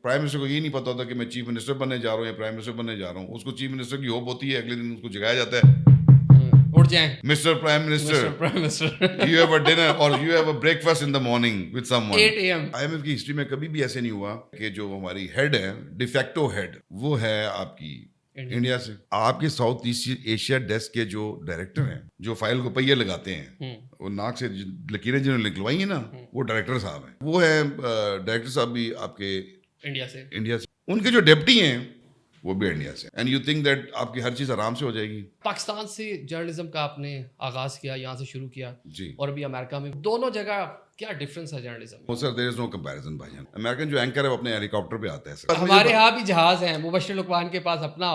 Prime minister کو یہ نہیں پتا ہوتا کہ میں چیف منسٹر بننے جا رہا ہوں یا پرائم منسٹر بننے جا رہا ہوں. اس کو چیف منسٹر کی ہوپ ہوتی ہے, اگلے دن اس کو جگایا جاتا ہے, اٹھ جائیں mister prime minister, you have a dinner or you have a breakfast in the morning with someone. 8 AM. IMF کی ہسٹری میں کبھی بھی ایسے نہیں ہوا کہ جو ہماری ہیڈ ہے, ڈیفیکٹو ہیڈ, وہ ہے آپ کی انڈیا سے. آپ کے ساؤتھ ایسٹ ایشیا ڈیسک کے جو ڈائریکٹر ہیں, جو فائل کو پہیے لگاتے ہیں, وہ ناک سے لکیریں جنہوں نے نکلوائی ہیں نا, وہ ڈائریکٹر صاحب ہیں. وہ ہے ڈائریکٹر صاحب بھی آپ کے انڈیا سے. ان کے جو ڈپٹی ہیں وہ بھی انڈیا سے. اینڈ یو تھنک دیٹ آپ کی ہر چیز آرام سے ہو جائے گی. پاکستان سے جرنلزم کا آپ نے آغاز کیا, یہاں سے شروع کیا جی, اور ابھی امریکہ میں, دونوں جگہ کیا ڈفرینس ہے جرنلزم میں؟ سر دیر از نو کمپیریزن بھائی جان. امریکن جو اینکر ہے وہ اپنے ہیلی کاپٹر پہ آتا ہے سر. ہمارے یہاں بھی جہاز ہیں, مبشر لقمان کے پاس اپنا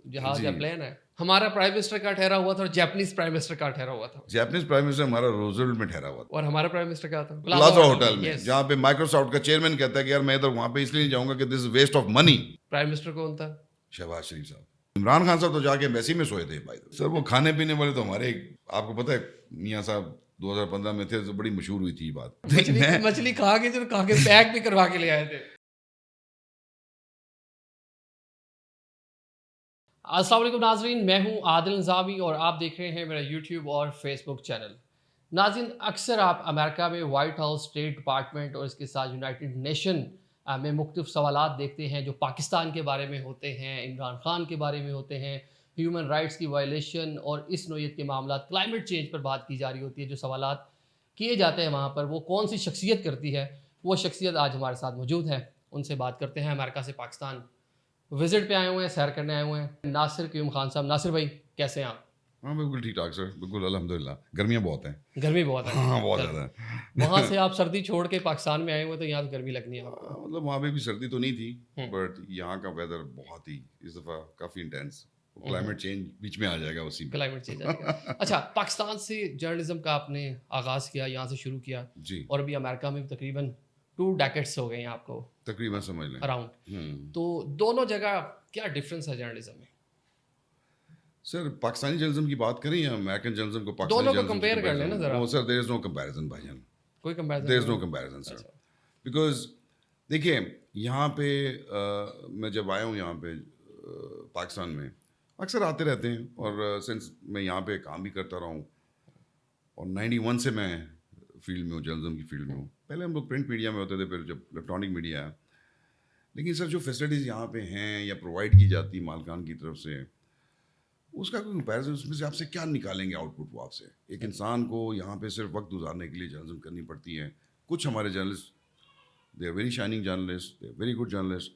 جہاز یا پلین ہے. ہمارا پرائم منسٹر کا ٹھہرا ہوا تھا اور جاپنیز پرائم منسٹر کا ٹھہرا ہوا تھا. جاپنیز پرائم منسٹر ہمارا روزویلٹ میں ٹھہرا ہوا تھا, اور ہمارا پرائم منسٹر کا تھا پلازا ہوٹل میں, جہاں پہ مائکروسافٹ کا چیئرمین کہتا ہے کہ یار میں ادھر وہاں پہ اس لیے نہیں جاؤں گا کہ this is waste of money. Prime minister کون تھا؟ شہباز شریف صاحب. عمران خان صاحب تو جا کے ایمبیسی میں سوئے تھے بھائی. سر وہ کھانے پینے والے تو ہمارے, آپ کو پتہ ہے میاں صاحب 2015 میں تھے تو بڑی مشہور ہوئی تھی بات. مچھلی کھا کے پیک بھی کروا کے لے آئے تھے. السلام علیکم ناظرین, میں ہوں عادل نظامی اور آپ دیکھ رہے ہیں میرا یوٹیوب اور فیس بک چینل. ناظرین, اکثر آپ امریکہ میں وائٹ ہاؤس, اسٹیٹ ڈپارٹمنٹ اور اس کے ساتھ یونائٹڈ نیشن میں مختلف سوالات دیکھتے ہیں جو پاکستان کے بارے میں ہوتے ہیں, عمران خان کے بارے میں ہوتے ہیں, ہیومن رائٹس کی وائلیشن اور اس نوعیت کے معاملات, کلائمیٹ چینج پر بات کی جا رہی ہوتی ہے. جو سوالات کیے جاتے ہیں وہاں پر وہ کون سی شخصیت کرتی ہے, وہ شخصیت آج ہمارے ساتھ موجود ہے. ان سے بات کرتے ہیں. امریکہ سے پاکستان وزٹ پہ آئے ہوئے ہیں, سیر کرنے آئے ہوئے ہیں. ناصر قیوم خان صاحب. ناصر بھائی کیسے ہیں آپ؟ ہاں بالکل ٹھیک ٹھاک سر, بالکل الحمد للہ. گرمیاں بہت ہیں. گرمی بہت ہے. ہاں بہت زیادہ ہے. وہاں سے آپ سردی چھوڑ کے پاکستان میں آئے ہوئے تو یہاں تو گرمی لگنی ہے. مطلب وہاں پہ بھی سردی تو نہیں تھی, بٹ یہاں کا ویدر بہت ہی اس دفعہ کافی انٹینس. کلائمیٹ چینج بیچ میں آ جائے گا, اسی میں کلائمیٹ چینج آ جائے گا. اچھا, پاکستان سے جرنلزم کا آپ نے آغاز کیا, یہاں سے شروع کیا جی, اور ابھی امریکہ میں تقریباً 2 ڈیکیڈس ہو گئے ہیں آپ کو تقریباً سمجھ لیں اراؤنڈ. تو دونوں جگہ کیا ڈفرینس ہے جرنلزم میں؟ سر پاکستانی جرنلزم کی بات کریں یا امریکن جرنلزم کو پاکستانی دونوں کو جرنلزم کمپیئر کر لیں نا ذرا. سر دیر از نو کمپیریزن بھائی جان, کوئی comparison there is no comparison sir. Because دیکھیے یہاں پہ میں جب آیا ہوں یہاں پہ پاکستان میں, اکثر آتے رہتے ہیں, اور سنس میں یہاں پہ کام بھی کرتا رہا ہوں, اور 91 سے میں فیلڈ میں ہوں, جرنلزم کی فیلڈ میں ہوں. پہلے ہم لوگ پرنٹ میڈیا میں ہوتے تھے, پھر جب الیکٹرانک میڈیا ہے. لیکن سر جو فیسلٹیز یہاں پہ ہیں یا پرووائڈ کی جاتی مالکان کی طرف سے, اس کا کوئی کمپیریزن, اس میں سے آپ سے کیا نکالیں گے آؤٹ پٹ وہ آپ سے. ایک انسان کو یہاں پہ صرف وقت گزارنے کے لیے جرنلزم کرنی پڑتی ہے. کچھ ہمارے journalist they are very shining journalist, they are very good journalist,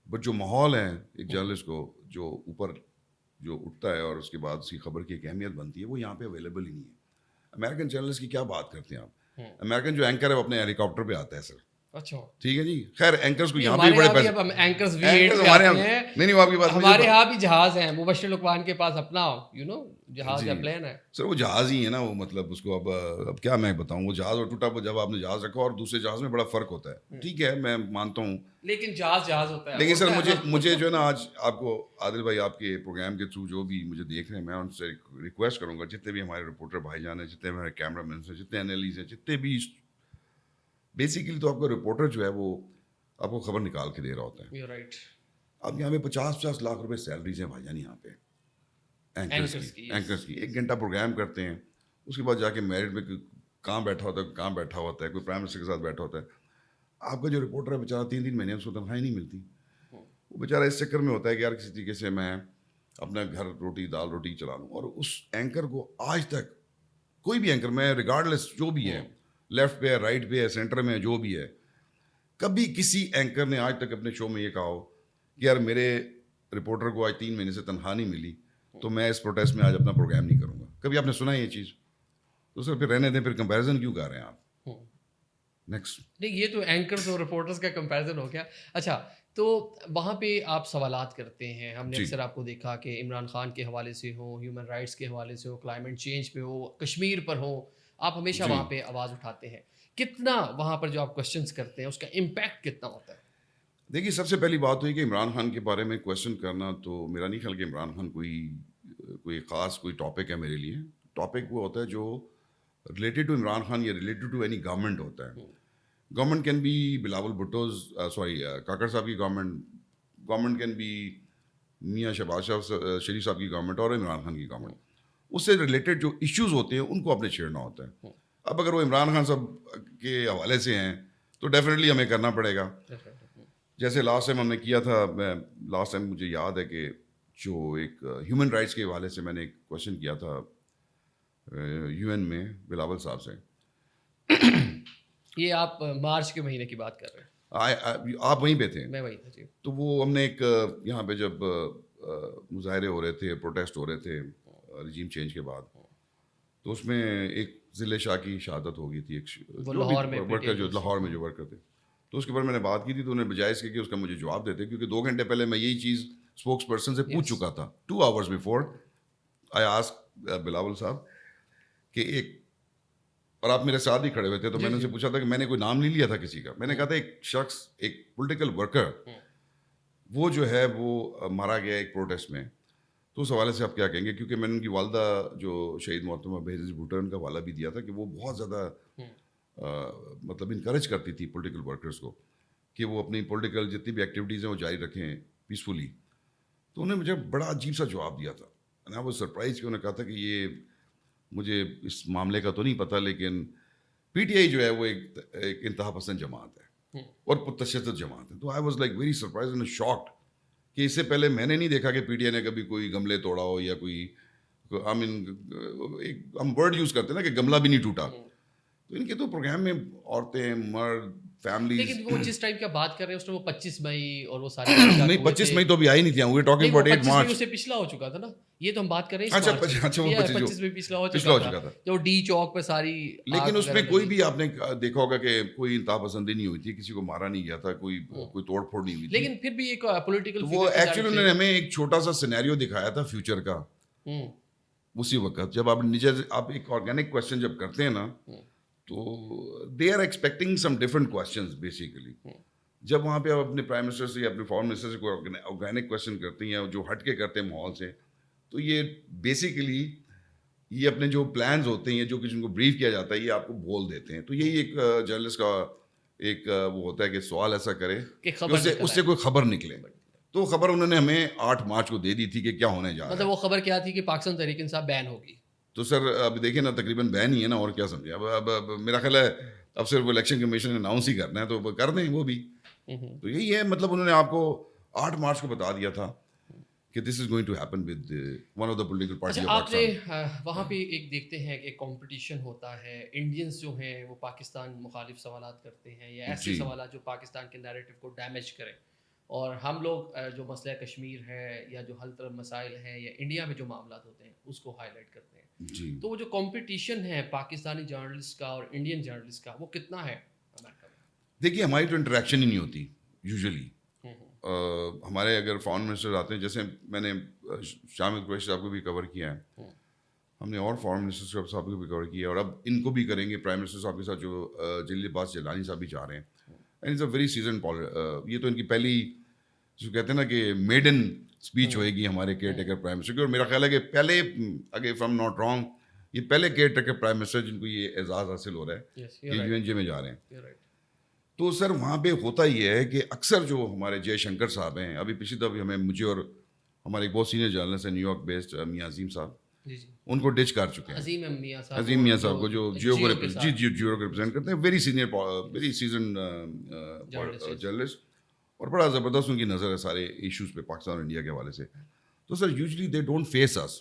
but جو ماحول ہے ایک جرنلسٹ کو جو اوپر جو اٹھتا ہے اور اس کے بعد اس کی خبر کی ایک اہمیت بنتی ہے, وہ یہاں پہ اویلیبل ہی نہیں ہے. امریکن جرنلسٹ کی کیا بات کرتے ہیں آپ. امریکن جو اینکر ہے وہ اپنے ہیلی کاپٹر پہ آتا ہے سر. اچھا ٹھیک ہے جی. خیر اینکرز کو یہاں پہ بڑے پیسے, اینکرز بھی نہیں وہ آپ کی بات, ہمارے یہاں بھی جہاز ہیں, مبشر لقمان کے پاس اپنا جہاز یا پلین ہے. سر وہ جہاز ہی ہے نا, وہ مطلب اس کو اب کیا میں بتاؤں, وہ جہاز اور ٹوٹا جب آپ نے جہاز رکھا اور دوسرے جہاز میں بڑا فرق ہوتا ہے. ٹھیک ہے میں مانتا ہوں, لیکن جہاز ہوتا ہے. لیکن سر مجھے جو ہے نا آج آپ کو عادل بھائی آپ کے پروگرام کے تھرو جو بھی مجھے دیکھ رہے ہیں, میں ان سے ریکویسٹ کروں گا, جتنے بھی ہمارے رپورٹر بھائی جان ہیں, جتنے ہمارے کیمرہ مینس ہیں, جتنے انالیز ہیں, جتنے بھی, بیسیکلی تو آپ کا رپورٹر جو ہے وہ آپ کو خبر نکال کے دے رہا ہوتا ہے. رائٹ. اب یہاں پہ 50 لاکھ روپے سیلریز ہیں بھائی جان یہاں پہ اینکرز کی. 1 گھنٹہ پروگرام کرتے ہیں, اس کے بعد جا کے میرٹ میں کہاں بیٹھا ہوتا ہے, کوئی پرائم منسٹر کے ساتھ بیٹھا ہوتا ہے. آپ کا جو رپورٹر ہے بیچارہ 3 مہینے اس کو تنخواہ نہیں ملتی. وہ بیچارہ اس چکر میں ہوتا ہے کہ یار کسی طریقے سے میں اپنا گھر دال روٹی چلا لوں. اور اس اینکر کو آج تک کوئی بھی اینکر, میں ریگارڈلیس جو بھی ہے, لیفٹ پہ ہے, رائٹ پہ ہے, سینٹر میں ہے, جو بھی ہے, کبھی کسی اینکر نے آج تک اپنے شو میں یہ کہا ہو کہ یار میرے رپورٹر کو آج 3 مہینے سے تنخواہ نہیں ملی تو میں اس پروٹیسٹ میں آج اپنا پروگرام نہیں کروں گا. کبھی آپ نے سنا ہے یہ چیز؟ تو سر پھر رہنے دیں, پھر کمپیریزن کیوں کر رہے ہیں آپ. نیکسٹ. نہیں یہ تو اینکرز اور رپورٹرز کا کمپیریزن ہو گیا. اچھا, تو وہاں پہ آپ سوالات کرتے ہیں, ہم نے اکثر آپ کو دیکھا کہ عمران خان کے حوالے سے ہو, ہیومن رائٹس کے حوالے سے ہو, کلائمیٹ چینج پہ ہو, کشمیر پر ہو, آپ ہمیشہ وہاں پہ آواز اٹھاتے ہیں. کتنا وہاں پر جو آپ کوشچنس کرتے ہیں اس کا امپیکٹ کتنا ہوتا ہے؟ دیکھیے سب سے پہلی بات ہوئی کہ عمران خان کے بارے میں کویشچن کرنا, تو میرا نہیں خیال کہ عمران خان کوئی خاص کوئی ٹاپک ہے میرے لیے. ٹاپک وہ ہوتا ہے جو ریلیٹڈ ٹو عمران خان یا ریلیٹڈ ٹو اینی گورنمنٹ ہوتا ہے. Government can be Bilawal Bhutto's sorry Kakar sahab کی گورنمنٹ کین بی میاں شہباز شریف صاحب کی گورنمنٹ اور عمران خان کی گورنمنٹ. اس سے ریلیٹڈ جو ایشوز ہوتے ہیں ان کو اپنے چھیڑنا ہوتا ہے. اب اگر وہ عمران خان صاحب کے حوالے سے ہیں تو ڈیفینیٹلی ہمیں کرنا پڑے گا. جیسے لاسٹ ٹائم ہم نے کیا تھا, لاسٹ ٹائم مجھے یاد ہے کہ جو ایک ہیومن رائٹس کے حوالے سے میں نے ایک کوشچن کیا تھا UN میں بلاول صاحب سے. یہ آپ مارچ کے مہینے کی بات کر رہے ہیں؟ آپ وہیں پہ تھے؟ میں وہیں تھا جی. تو وہ ہم نے ایک یہاں پہ جب مظاہرے ہو رہے تھے, پروٹیسٹ ہو رہے تھے رجیم چینج کے بعد, تو اس میں ایک ضلع شاہ کی شہادت ہو گئی تھی, ایک ورکر جو لاہور میں جو ورکر تھے. تو اس کے اوپر میں نے بات کی تھی, تو انہیں بجائے اس کے کہ اس کا مجھے جواب دیتے, کیونکہ 2 گھنٹے پہلے میں یہی چیز اسپوکس پرسن سے پوچھ چکا تھا. 2 hours before I asked Bilawal صاحب کہ ایک, اور آپ میرے ساتھ ہی کھڑے ہوئے تھے, تو میں نے ان سے پوچھا تھا کہ میں نے کوئی نام نہیں لیا تھا کسی کا. میں نے کہا تھا ایک شخص, ایک پولیٹیکل ورکر, وہ جو ہے وہ مارا گیا ایک پروٹیسٹ میں, تو اس حوالے سے آپ کیا کہیں گے؟ کیونکہ میں نے ان کی والدہ جو شہید محترمہ بہزیز بھٹو, ان کا حوالہ بھی دیا تھا کہ وہ بہت زیادہ مطلب انکریج کرتی تھی پولیٹیکل ورکرز کو کہ وہ اپنی پولیٹیکل جتنی بھی ایکٹیویٹیز ہیں وہ جاری رکھیں پیسفلی. تو انہوں نے مجھے بڑا عجیب سا جواب دیا تھا, میں وہ سرپرائز کہ انہوں نے کہا تھا کہ یہ مجھے اس معاملے کا تو نہیں پتہ, لیکن PTI جو ہے وہ ایک انتہا پسند جماعت ہے اور پرتشدد جماعت ہے. تو I was like very surprise and shocked کہ اس سے پہلے میں نے نہیں دیکھا کہ PTI نے کبھی کوئی گملے توڑا ہو یا کوئی ہم ورڈ یوز کرتے ہیں نا کہ گملہ بھی نہیں ٹوٹا. تو ان کے تو پروگرام میں عورتیں, مرد, فیملیز. لیکن وہ جس ٹائم کی آپ بات کر رہے ہیں اس میں وہ 25 مئی اور وہ سارے نہیں 25 مئی تو ابھی آئی نہیں تھی, وی ٹاکنگ اباؤٹ 8 مارچ. اس سے پچھلا ہو چکا تھا نا, یہ تو ہم بات کر رہے ہیں. اچھا وہ 25 میں پچھلا ہو چکا تھا جو ڈی چوک پہ ساری. لیکن اس میں کوئی بھی آپ نے دیکھا ہوگا کہ کوئی انتہا پسندی نہیں ہوئی تھی, کسی کو مارا نہیں گیا تھا, کوئی توڑ پھوڑ نہیں ہوئی تھی. لیکن پھر بھی ایک پولیٹیکل وہ ایکچولی انہوں نے ہمیں ایک چھوٹا سا سینیریو دکھایا تھا فیوچر کا اسی وقت, جب آپ ایک آرگینک کوشچن جب کرتے ہیں نا تو they are expecting some different questions basically. جب وہاں پہ آپ اپنے پرائم منسٹر سے یا اپنے فارن منسٹر سے کوئی آرگینک کوشچن کرتے ہیں جو ہٹ کے کرتے ہیں ماحول سے, تو یہ بیسیکلی یہ اپنے جو پلانز ہوتے ہیں, جو کسی کو بریف کیا جاتا ہے, یہ آپ کو بول دیتے ہیں. تو یہی ایک جرنلسٹ کا ایک وہ ہوتا ہے کہ سوال ایسا کرے کہ اس سے کوئی خبر نکلے. تو خبر انہوں نے ہمیں 8 مارچ کو دے دی تھی کہ کیا ہونے جا رہا ہے. مطلب وہ خبر کیا تھی کہ پاکستان تحریک انصاف بین ہوگی. تو سر اب دیکھیں نا, تقریباً بین ہی ہے نا, اور کیا سمجھے. اب میرا خیال ہے اب صرف الیکشن کمیشن نے اناؤنس ہی کرنا ہے, تو کر دیں وہ بھی. تو یہی ہے, مطلب انہوں نے آپ کو 8 مارچ کو بتا دیا تھا کہ this is going to happen with one of the political party of Pakistan. آپ نے وہاں پہ ایک دیکھتے ہیں کہ کمپٹیشن ہوتا ہے, انڈینس جو ہیں وہ پاکستان مخالف سوالات کرتے ہیں یا ایسے سوالات جو پاکستان کے نیریٹو کو ڈیمیج کریں, اور ہم لوگ جو مسئلہ کشمیر ہے یا جو حل طلب مسائل ہیں یا انڈیا میں جو معاملات ہوتے ہیں اس کو ہائی لائٹ کرتے ہیں. تو وہ جو کمپٹیشن ہے پاکستانی جرنلسٹ کا اور انڈین جرنلسٹ کا, وہ کتنا ہے امریکہ میں؟ دیکھیے ہماری تو انٹریکشن ہی نہیں ہوتی یوزلی. ہمارے اگر فارن منسٹر آتے ہیں, جیسے میں نے شامل قریشی صاحب کو بھی کور کیا ہے, ہم نے اور فارن منسٹر صاحب کو بھی کور کیا ہے, اور اب ان کو بھی کریں گے. پرائم منسٹر صاحب کے ساتھ جو جلیل عباس جیلانی صاحب بھی چاہ رہے ہیں, and it's a very season. یہ تو ان کی پہلی جو کہتے ہیں نا کہ میڈن اسپیچ ہوئے گی ہمارے کیئر ٹیکر پرائم منسٹر کی. اور میرا خیال ہے کہ پہلے, اگر فرام ناٹ رانگ, یہ پہلے کیئر ٹیکر پرائم منسٹر جن کو یہ اعزاز حاصل ہو رہا ہے کہ UNJ میں جا رہے ہیں. تو سر وہاں پہ ہوتا یہ ہے کہ اکثر جو ہمارے جے شنکر صاحب ہیں, ابھی پچھلی دفعہ ہمیں مجھے اور ہمارے ایک بہت سینئر جرنلسٹ ہیں نیو یارک بیسڈ میاں عظیم صاحب, ان کو ڈچ کر چکے ہیں. عظیم میاں صاحب کو جو جیو کو ریپرزینٹ کرتے ہیں, very senior very season journalist, اور بڑا زبردست ان کی نظر ہے سارے ایشوز پہ پاکستان اور انڈیا کے حوالے سے. تو سر یوزلی دے ڈونٹ فیس اس.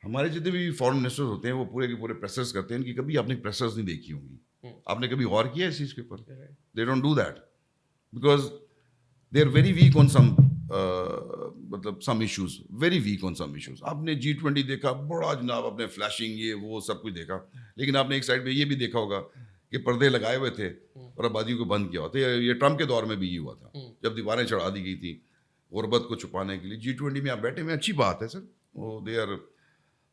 ہمارے جتنے بھی فارن منسٹر ہوتے ہیں وہ پورے کے پورے پریسرز کرتے ہیں, ان کی کبھی آپ نے پریسرز نہیں دیکھی ہوں گی. آپ نے کبھی غور کیا اس چیز کے اوپر؟ They don't do that because they are very weak on some مطلب some issues, very weak on some issues. آپ نے G20 دیکھا, بڑا جناب آپ نے فلیشنگ یہ وہ سب کچھ دیکھا, لیکن آپ نے ایک سائڈ پہ یہ بھی دیکھا ہوگا کہ پردے لگائے ہوئے تھے اور آبادی کو بند کیا ہوا تھا. یہ ٹرمپ کے دور میں بھی یہ ہوا تھا جب دیواریں چڑھا دی گئی تھیں غربت کو چھپانے کے لیے. G20 میں آپ بیٹھے ہوئے, اچھی بات ہے سر, وہ they are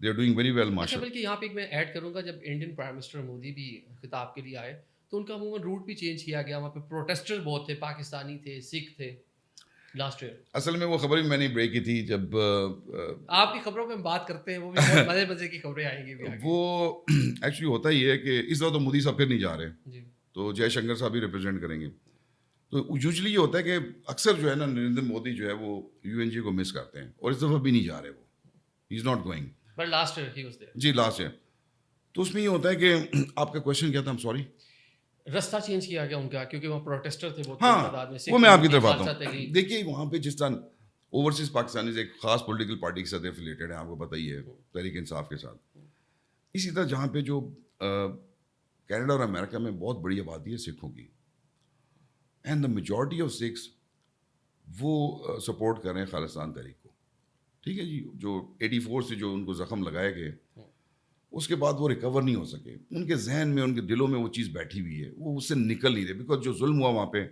doing very well ماشاء اللہ. بلکہ یہاں پہ میں ایڈ کروں گا, جب انڈین پرائم منسٹر مودی بھی خطاب کے لیے آئے تو ان کا عموماً روٹ بھی چینج کیا گیا. وہاں پہ پروٹیسٹر بہت تھے, پاکستانی تھے, سکھ تھے لاسٹ ایئر. اصل میں وہ خبر بھی میں نے بریک کی تھی جب آپ کی خبروں پہ ہم بات کرتے ہیں, وہ بھی بہت مزے کی خبریں آئیں گی. وہ ایکچولی ہوتا ہی ہے کہ اس دفعہ تو مودی صاحب پھر نہیں جا رہے. تو جے شنکر صاحب بھی ریپرزینٹ کریں گے. تو یوزلی یہ ہوتا ہے کہ اکثر جو ہے نا نریندر مودی جو ہے وہ UNG کو مس کرتے ہیں اور اس دفعہ بھی نہیں جا رہے وہ. He is not going. But last year he was there. جی لاسٹ ایئر. تو اس میں یہ ہوتا ہے کہ آپ کا کویشچن کیا تھا؟ سوری. رستہ چینج کیا گیا ان کا کیونکہ وہاں پروٹیسٹر تھے بہت ہاں تعداد میں. وہ میں آپ کی طرف آتا ہوں. دیکھیے وہاں پہ جس طرح اوورسیز پاکستانیز ایک خاص پولیٹیکل پارٹی کے ساتھ ایفیلیٹڈ ہیں، آپ کو پتہ ہی ہے، تحریک انصاف کے ساتھ. اسی طرح جہاں پہ جو کینیڈا اور امریکہ میں بہت بڑی آبادی ہے سکھوں کی، and the majority of Sikhs وہ سپورٹ کر رہے ہیں خالصتان تحریک کو. ٹھیک ہے جی. جو 84 سے جو ان کو زخم لگائے گئے اس کے بعد وہ ریکور نہیں ہو سکے. ان کے ذہن میں ان کے دلوں میں وہ چیز بیٹھی ہوئی ہے، وہ اس سے نکل نہیں رہے بیکاز جو ظلم ہوا وہاں پہ.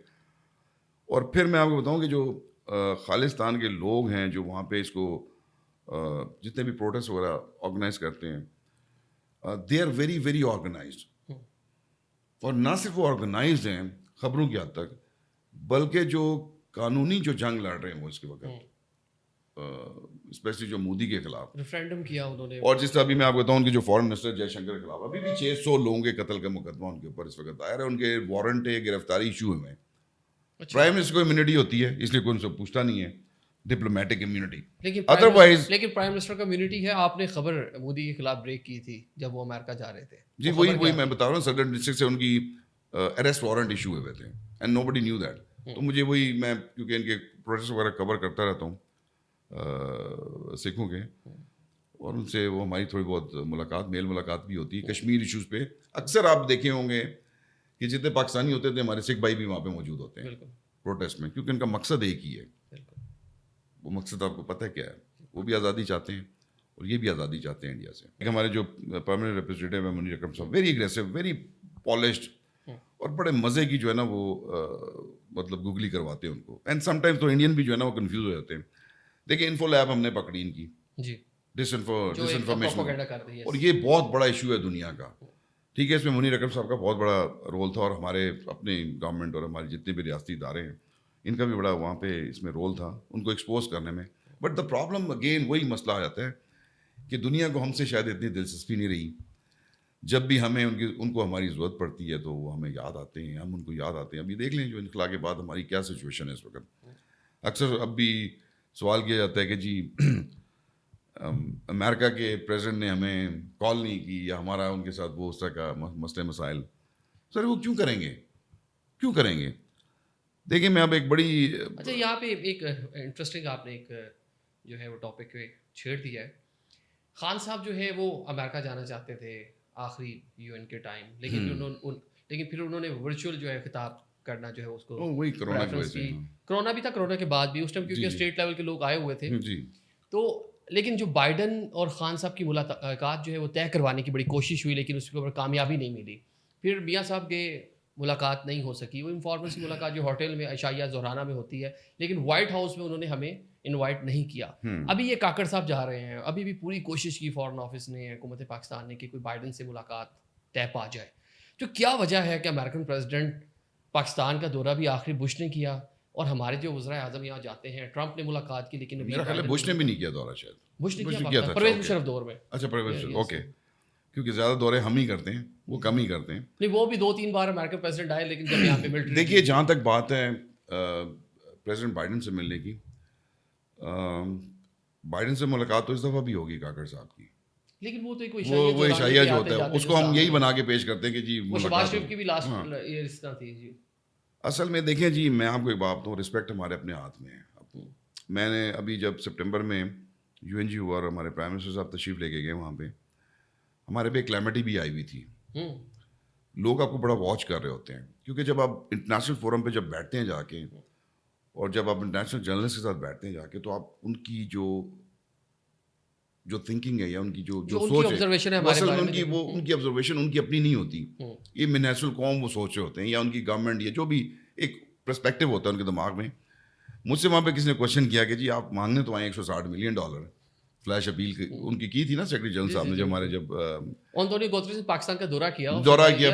اور پھر میں آپ کو بتاؤں کہ جو خالصتان کے لوگ ہیں جو وہاں پہ اس کو جتنے بھی پروٹیسٹ وغیرہ آرگنائز کرتے ہیں، they are very very organised. اور نہ صرف وہ آرگنائزڈ ہیں خبروں کی حد تک، بلکہ جو قانونی جو جنگ لڑ رہے ہیں وہ اس کے وقت اسپیشلی جو مودی کے خلاف ریفرینڈم کیا انہوں نے. اور جس طرح ابھی میں آپ کو بتاؤں ان کے جو فارن منسٹر جے شنکر کے خلاف ابھی بھی 600 لوگوں کے قتل کا مقدمہ ان کے اوپر اس وقت دائر ہے. ان کے وارنٹ ہے، گرفتاری ایشو ہے. پرائم منسٹر کو امیونٹی ہوتی ہے اس لیے کوئی ان سے پوچھتا نہیں ہے، ڈپلومیٹک امیونٹی. ادروائز لیکن پرائم منسٹر کا امیونٹی ہے. آپ نے خبر مودی کے خلاف بریک کی تھی جب وہ امریکہ جا رہے تھے. جی وہی میں بتا رہا ہوں. سدرن ڈسٹرکٹ سے ان کی اریسٹ وارنٹ ایشو ہوئے تھے and nobody knew that. تو مجھے وہی میں کیونکہ ان کے پروسیس وغیرہ کور کرتا رہتا ہوں سکھوں کے، اور ان سے وہ ہماری تھوڑی بہت میل ملاقات بھی ہوتی ہے کشمیر ایشوز پہ. اکثر آپ دیکھے ہوں گے کہ جتنے پاکستانی ہوتے تھے ہمارے سکھ بھائی بھی وہاں پہ موجود ہوتے ہیں پروٹیسٹ میں، کیونکہ ان کا مقصد ایک ہی ہے. وہ مقصد آپ کو پتہ ہے کیا ہے؟ وہ بھی آزادی چاہتے ہیں اور یہ بھی آزادی چاہتے ہیں انڈیا سے. ہمارے جو پرماننٹ ریپرزینٹیٹو ہیں منیر اکرم صاحب، ویری اگریسو، ویری پالشڈ، اور بڑے مزے کی جو ہے نا وہ مطلب گوگلی کرواتے ہیں ان کو. اینڈ سم ٹائمز تو انڈین بھی جو ہے نا وہ کنفیوز ہو جاتے ہیں. دیکھیں انفو لیب ہم نے پکڑی ان کی ڈس انفارمیشن، اور یہ بہت بڑا ایشو ہے دنیا کا. ٹھیک ہے. اس میں منیر اکرم صاحب کا بہت بڑا رول تھا، اور ہمارے اپنے گورنمنٹ اور ہمارے جتنے بھی ریاستی ادارے ہیں ان کا بھی بڑا وہاں پہ اس میں رول تھا ان کو ایکسپوز کرنے میں. بٹ دا پرابلم اگین وہی مسئلہ آ جاتا ہے کہ دنیا کو ہم سے شاید اتنی دلچسپی نہیں رہی. جب بھی ہمیں ان کو ہماری ضرورت پڑتی ہے تو وہ ہمیں یاد آتے ہیں، ہم ان کو یاد آتے ہیں. ابھی دیکھ لیں جو انخلا کے بعد ہماری کیا سچویشن ہے اس وقت. اکثر اب بھی سوال کیا جاتا ہے کہ جی امریکہ کے پریزیڈنٹ نے ہمیں کال نہیں کی یا ہمارا ان کے ساتھ وہ اس طرح کا مسئلے مسائل. سر وہ کیوں کریں گے؟ دیکھیں میں اب ایک بڑی اچھا یہاں پہ ایک انٹرسٹنگ آپ نے ایک جو ہے وہ ٹاپک چھیڑ دیا ہے. خان صاحب جو ہے وہ امریکہ جانا چاہتے تھے آخری UN کے ٹائم، لیکن پھر انہوں نے ورچوئل جو ہے خطاب کرنا جو ہے اس کو وہی کرونا بھی تھا، کرونا کے بعد بھی اس ٹائم کیونکہ اسٹیٹ لیول کے لوگ آئے ہوئے تھے. تو لیکن جو بائیڈن اور خان صاحب کی ملاقات جو ہے وہ طے کروانے کی بڑی کوشش ہوئی لیکن اس کے اوپر کامیابی نہیں ملی. پھر میاں صاحب کے ملاقات نہیں ہو سکی. وہ انفارمل سی ملاقات جو ہوٹل میں عشائیہ زہرانہ میں ہوتی ہے، لیکن وائٹ ہاؤس میں انہوں نے ہمیں انوائٹ نہیں کیا. ابھی یہ کاکڑ صاحب جا رہے ہیں، ابھی بھی پوری کوشش کی فارن آفس نے، حکومت پاکستان نے کہ کوئی بائیڈن سے ملاقات طے پا جائے. تو کیا وجہ ہے کہ امریکن پریزیڈنٹ پاکستان کا دورہ بھی آخری بش نے کیا اور ہمارے جو وزرائے اعظم یہاں جاتے ہیں، ٹرمپ نے ملاقات کی لیکن بش نے بھی نہیں کیا دورہ. شاید بش نے کیا تھا پرویز مشرف دور میں. اچھا پرویز مشرف، اوکے. کیونکہ زیادہ دورے ہم ہی کرتے ہیں، وہ کم ہی کرتے ہیں. نہیں وہ بھی 2-3 بار امریکن پریزیڈنٹ آئے لیکن جب یہاں پہ ملٹری. دیکھیے جہاں تک بات ہے پریزیڈنٹ بائیڈن سے ملنے کی، بائیڈن سے ملاقات تو اس دفعہ بھی ہوگی کاکڑ صاحب کی، لیکن وہ تو وہ عشائیہ جو ہوتا ہے اس کو ہم یہی بنا کے پیش کرتے ہیں کہ جی شہباز شریف کی بھی لاسٹ یہ اس طرح تھی. جی اصل میں دیکھیں جی میں آپ کو ایک بات بتاؤں، رسپیکٹ ہمارے اپنے ہاتھ میں ہے. میں نے ابھی جب سپٹمبر میں UNG ہوا اور ہمارے پرائم منسٹر صاحب تشریف لے کے گئے وہاں پہ، ہمارے پہ کلیمٹی بھی آئی ہوئی تھی. لوگ آپ کو بڑا واچ کر رہے ہوتے ہیں کیونکہ جب آپ انٹرنیشنل فورم پہ جب بیٹھتے ہیں جا کے، اور جب آپ انٹرنیشنل جرنلسٹ کے ساتھ بیٹھتے ہیں جا کے، تو آپ ان کی جو تھنکنگ ہے یا ان کی جو سوچ ہے، اصل میں ان کی آبزرویشن ان کی اپنی نہیں ہوتی. یہ نیشنل قوم وہ سوچ رہے ہوتے ہیں یا ان کی گورنمنٹ یا جو بھی ایک پرسپیکٹو ہوتا ہے ان کے دماغ میں. مجھ سے وہاں پہ کسی نے کوشچن کیا کہ جی آپ مانگنے تو آئے $160 ملین فلیش اپیل ان کی تھی نا سیکرٹری جنرل صاحب نے، جو ہمارے جب انتونی گوتریز نے پاکستان کا دورہ کیا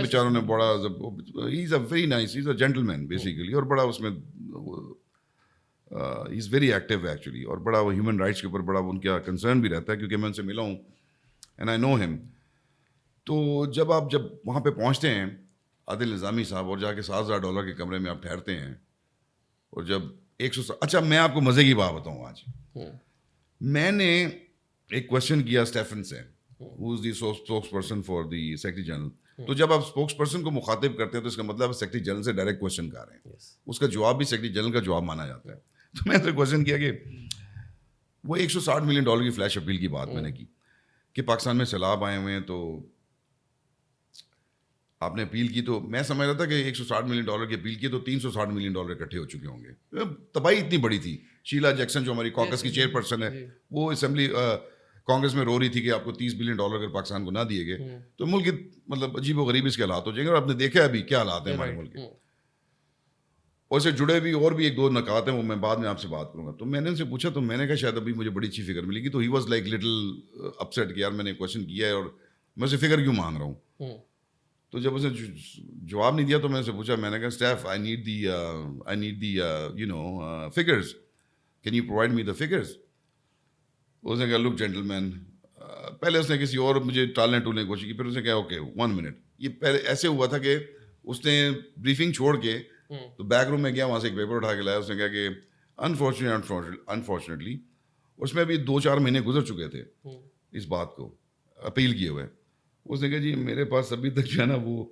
بیچاروں نے بڑا، he is a very nice, he is a gentleman basically, اور بڑا اس میں he is very active actually, اور بڑا وہ ہیومن رائٹس کے اوپر بڑا ان کا کنسرن بھی رہتا ہے کیونکہ میں ان سے ملا ہوں اینڈ آئی نو ہم. تو جب آپ وہاں پہ پہنچتے ہیں عادل نظامی صاحب اور جا کے $7,000 کے کمرے میں آپ ٹھہرتے ہیں اور جب 100 اچھا میں آپ کو مزے کی بات بتاؤں آج میں نے ایک کوشچن کیا اسٹیفن سے who is the spokesperson for the Secretary General. تو جب آپ اسپوکس پرسن کو مخاطب کرتے ہیں تو اس کا مطلب سیکرٹری جنرل سے ڈائریکٹ کوشچن کر رہے ہیں, اس کا جواب بھی سیکرٹری جنرل کا جواب مانا جاتا ہے. تو میں نے کوشچن کیا کہ وہ $160 ملین کی فلیش اپیل کی بات میں نے کی کہ پاکستان میں سیلاب آئے ہوئے ہیں تو آپ نے اپیل کی, تو میں سمجھ رہا تھا کہ $160 ملین کی اپیل کی تو $360 ملین اکٹھے ہو چکے ہوں گے. تباہی اتنی بڑی تھی. شیلا جیکسن جو ہماری کاکس کی چیئر پرسن ہے وہ اسمبلی کانگریس میں رو رہی تھی کہ آپ کو $30 بلین اگر پاکستان کو نہ دیے گئے تو ملک مطلب عجیب و غریب اس کے حالات ہو جائیں گے. اور آپ نے دیکھا ابھی کیا حالات ہیں ہمارے ملک کے. اور اس سے جڑے بھی اور بھی ایک دو نکات ہیں وہ میں بعد میں آپ سے بات کروں گا. تو میں نے ان سے پوچھا تو میں نے کہا شاید ابھی مجھے بڑی اچھی فگر ملے گی. تو ہی واز لائک لٹل اپسیٹ کہ یار میں نے کوشچن کیا ہے اور میں اسے فگر کیوں مانگ رہا ہوں. تو جب اس نے جواب نہیں دیا تو میں نے پوچھا, میں نے کہا Steve I need the you know figures, can you provide me the figures. اس نے کہا لک جینٹل مین, پہلے اس نے کسی اور مجھے ٹالنے ٹولنے کی کوشش کی, پھر اس نے کہا اوکے 1 منٹ. یہ پہلے ایسے ہوا تھا کہ اس نے بریفنگ چھوڑ کے تو بیک روم میں گیا, وہاں سے ایک پیپر اٹھا کے لایا. اس نے کہا کہ انفارچونیٹلی اس میں ابھی 2-4 مہینے گزر چکے تھے اس بات کو اپیل کیے ہوئے. اس نے کہا جی میرے پاس ابھی تک جو ہے نا وہ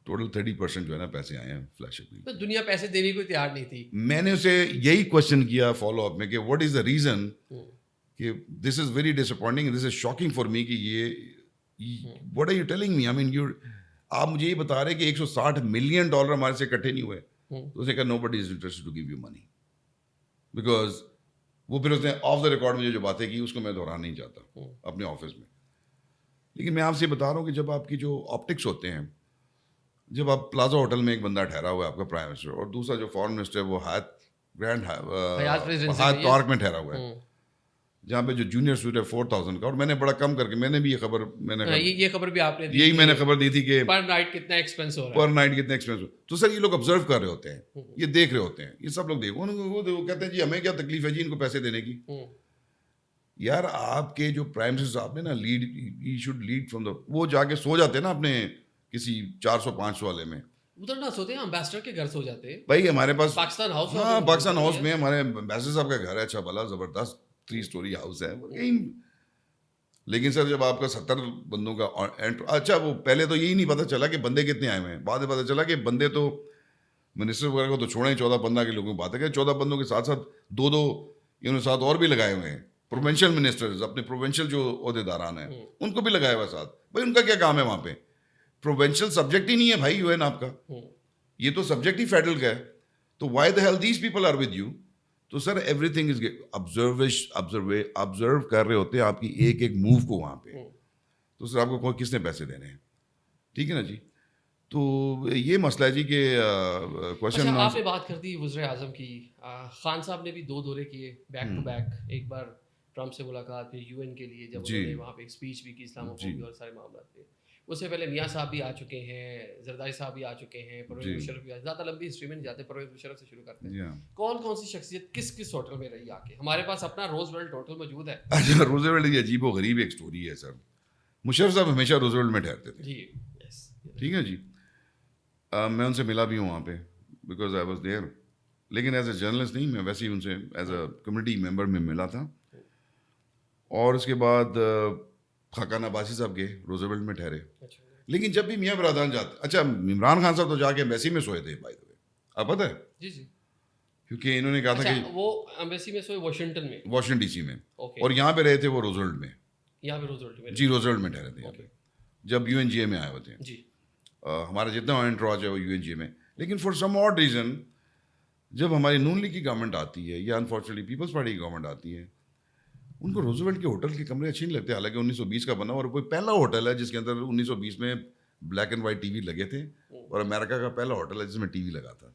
ٹوٹل 30% جو ہے نا پیسے آئے ہیں فلیش اپیل. دنیا پیسے دینے کو تیار نہیں تھی. میں نے اسے یہی کوشچن کیا فالو اپ میں کہ واٹ از دا ریزن کہ this is very disappointing, this is shocking for me کہ یہ what are you telling me, I mean آپ مجھے یہ بتا رہے کہ $160 ملین ہمارے سے اکٹھے نہیں ہوئے. تو اس نے کہا nobody is interested to give you money because وہ پھر اس نے آف دا ریکارڈ مجھے جو باتیں کی اس کو میں دہرانا نہیں چاہتا اپنے آفس میں. لیکن میں آپ سے بتا رہا ہوں کہ جب آپ کی جو آپٹکس ہوتے ہیں, جب آپ پلازا ہوٹل میں ایک بندہ ٹھہرا ہوا ہے آپ کا پرائم منسٹر, اور دوسرا جو فارن منسٹر وہ حیات پارک میں ٹھہرا ہوا ہے جہاں پہ جو جونیئر سوٹ ہے 4,000 کا, اور میں نے بڑا کم کر کے میں نے بھی یہ خبر یہ خبر بھی آپ نے یہی میں نے خبر دی تھی کہ پر نائٹ کتنا ایکسپینس ہو رہا ہے, پر نائٹ کتنا ایکسپینس ہو. تو سر یہ لوگ آبزرو کر رہے ہوتے ہیں, یہ دیکھ رہے ہوتے ہیں, یہ سب لوگ دیکھو وہ کہتے ہیں جی ہمیں کیا تکلیف ہے جی ان کو پیسے دینے کی. یار آپ کے جو پرائم منسٹر صاحب نے نا lead, he should lead from the, وہ جا کے سو جاتے ہیں نا اپنے کسی 400-500 والے میں, ادھر نہ سوتے ہیں, امبیسڈر کے گھر سو جاتے ہیں بھائی ہمارے پاس پاکستان ہاؤس. ہاں پاکستان ہاؤس میں ہمارے امبیسڈر صاحب کا گھر ہے, اچھا بھلا زبردست 3 اسٹوری ہاؤس ہے. لیکن سر جب آپ کا 70 بندوں کا اچھا وہ پہلے تو یہی نہیں پتا چلا کہ بندے کتنے آئے ہوئے ہیں, بعد میں پتا چلا کہ بندے تو منسٹر وغیرہ کو تو چھوڑیں 14-15 کے لوگوں کی بات ہے کہ 14 بندوں کے ساتھ ساتھ 2 انہوں نے ساتھ اور بھی لگائے ہوئے ہیں. پروونشل منسٹرز اپنے پروونشل جو عہدیداران ہیں ان کو بھی لگایا ہوا ساتھ. بھائی ان کا کیا کام ہے وہاں پہ, پروونشل سبجیکٹ ہی نہیں ہے بھائی یو این آپ کا, یہ تو سبجیکٹ ہی فیڈرل کا ہے. تو why the hell these people are with you. تو sir everything is observe کر رہے ہوتے ہیں آپ کی ایک ایک موو کو وہاں پہ. تو سر آپ کو کس نے پیسے دینے ہیں, ٹھیک ہے نا جی. تو یہ مسئلہ ہے جی کہ کوشچن آپ نے بات کر دی وزیر اعظم کی. خان صاحب نے بھی 2 دورے کیے بیک ٹو بیک, ایک بار ٹرمپ سے ملاقات, پھر UN کے لیے جب انہوں نے وہاں پہ ایک اسپیچ بھی کی اسلاموفوبیا اور سارے معاملات پہ. اس سے پہلے میاں صاحب بھی آ چکے ہیں, زرداری صاحب بھی آ چکے ہیں, پرویز مشرف بھی. زیادہ لمبی ہسٹری میں نہیں جاتے, پرویز مشرف سے شروع کرتے ہیں. کون کون سی شخصیت کس ہوٹل میں رہی آ کے؟ ہمارے پاس اپنا روز ویلٹ ہوٹل موجود ہے. اچھا روز ویلٹ یہ عجیب و غریب ایک اسٹوری ہے سر. مشرف صاحب ہمیشہ روز ویلٹ میں ٹھہرتے تھے جی, ٹھیک ہے جی. میں ان سے ملا بھی ہوں وہاں پہ بیکاز آئی واز دیئر, لیکن ایز اے جرنلسٹ نہیں, میں ویسے ہی ان سے ایز اے کمیونٹی ممبر میں ملا تھا. اور اس کے بعد خاقان عباسی صاحب گئے روزویلٹ میں ٹھہرے. لیکن جب بھی میاں برادران جاتے, اچھا عمران خان صاحب تو جا کے ایمبیسی میں سوئے تھے بائی دا وے, آپ پتہ ہے جی جی, کیونکہ انہوں نے کہا تھا کہ وہ ایمبیسی میں سوئے واشنگٹن میں, واشنگٹن ڈی سی میں, اور یہاں پہ رہے تھے وہ روزویلٹ میں. یہاں پہ روزویلٹ میں جی روزویلٹ میں ٹھہرے تھے یہاں پہ جب UNGA میں آئے ہوئے تھے. جی ہمارا جتنا انٹراج ہے وہ UNGA میں. لیکن فار سم آڈ ریزن جب ہماری نون لیگ کی گورنمنٹ آتی ہے یا انفارچونیٹلی پیپلز پارٹی کی گورنمنٹ آتی ہے, ان کو روزویلٹ کے ہوٹل کے کمرے اچھے نہیں لگتے. حالانکہ 1920 کا بنا, اور کوئی پہلا ہوٹل ہے جس کے اندر 1920 میں بلیک اینڈ وائٹ TV لگے تھے, اور امریکہ کا پہلا ہوٹل ہے جس میں TV لگا تھا.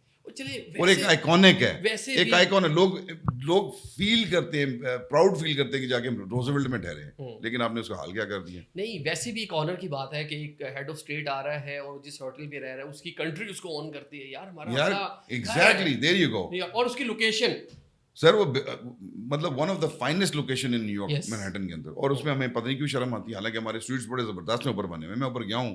اور ایک آئیکونک ہے, ایک آئیکون ہے. لوگ فیل کرتے ہیں, پراؤڈ فیل کرتے ہیں کہ جا کے روزویلٹ میں ٹھہرے ہیں. لیکن آپ نے اس کا حال کیا کر دیا. نہیں, ویسے بھی ایک آنر کی بات ہے کہ ایک ہیڈ آف اسٹیٹ آ رہا ہے اور جس ہوٹل پہ رہ رہا ہے اس کی کنٹری اس کو اون کرتی ہے. یار ہمارا ایگزیکٹلی دیر یو گو. اور اس کی لوکیشن سر وہ مطلب one of the finest location in new York Manhattan کے اندر, اور اس میں ہمیں پتہ نہیں کیوں شرم آتی ہے. حالانکہ ہمارے اسٹریٹس بڑے زبردست میں اوپر بنے ہوئے. میں اوپر گیا ہوں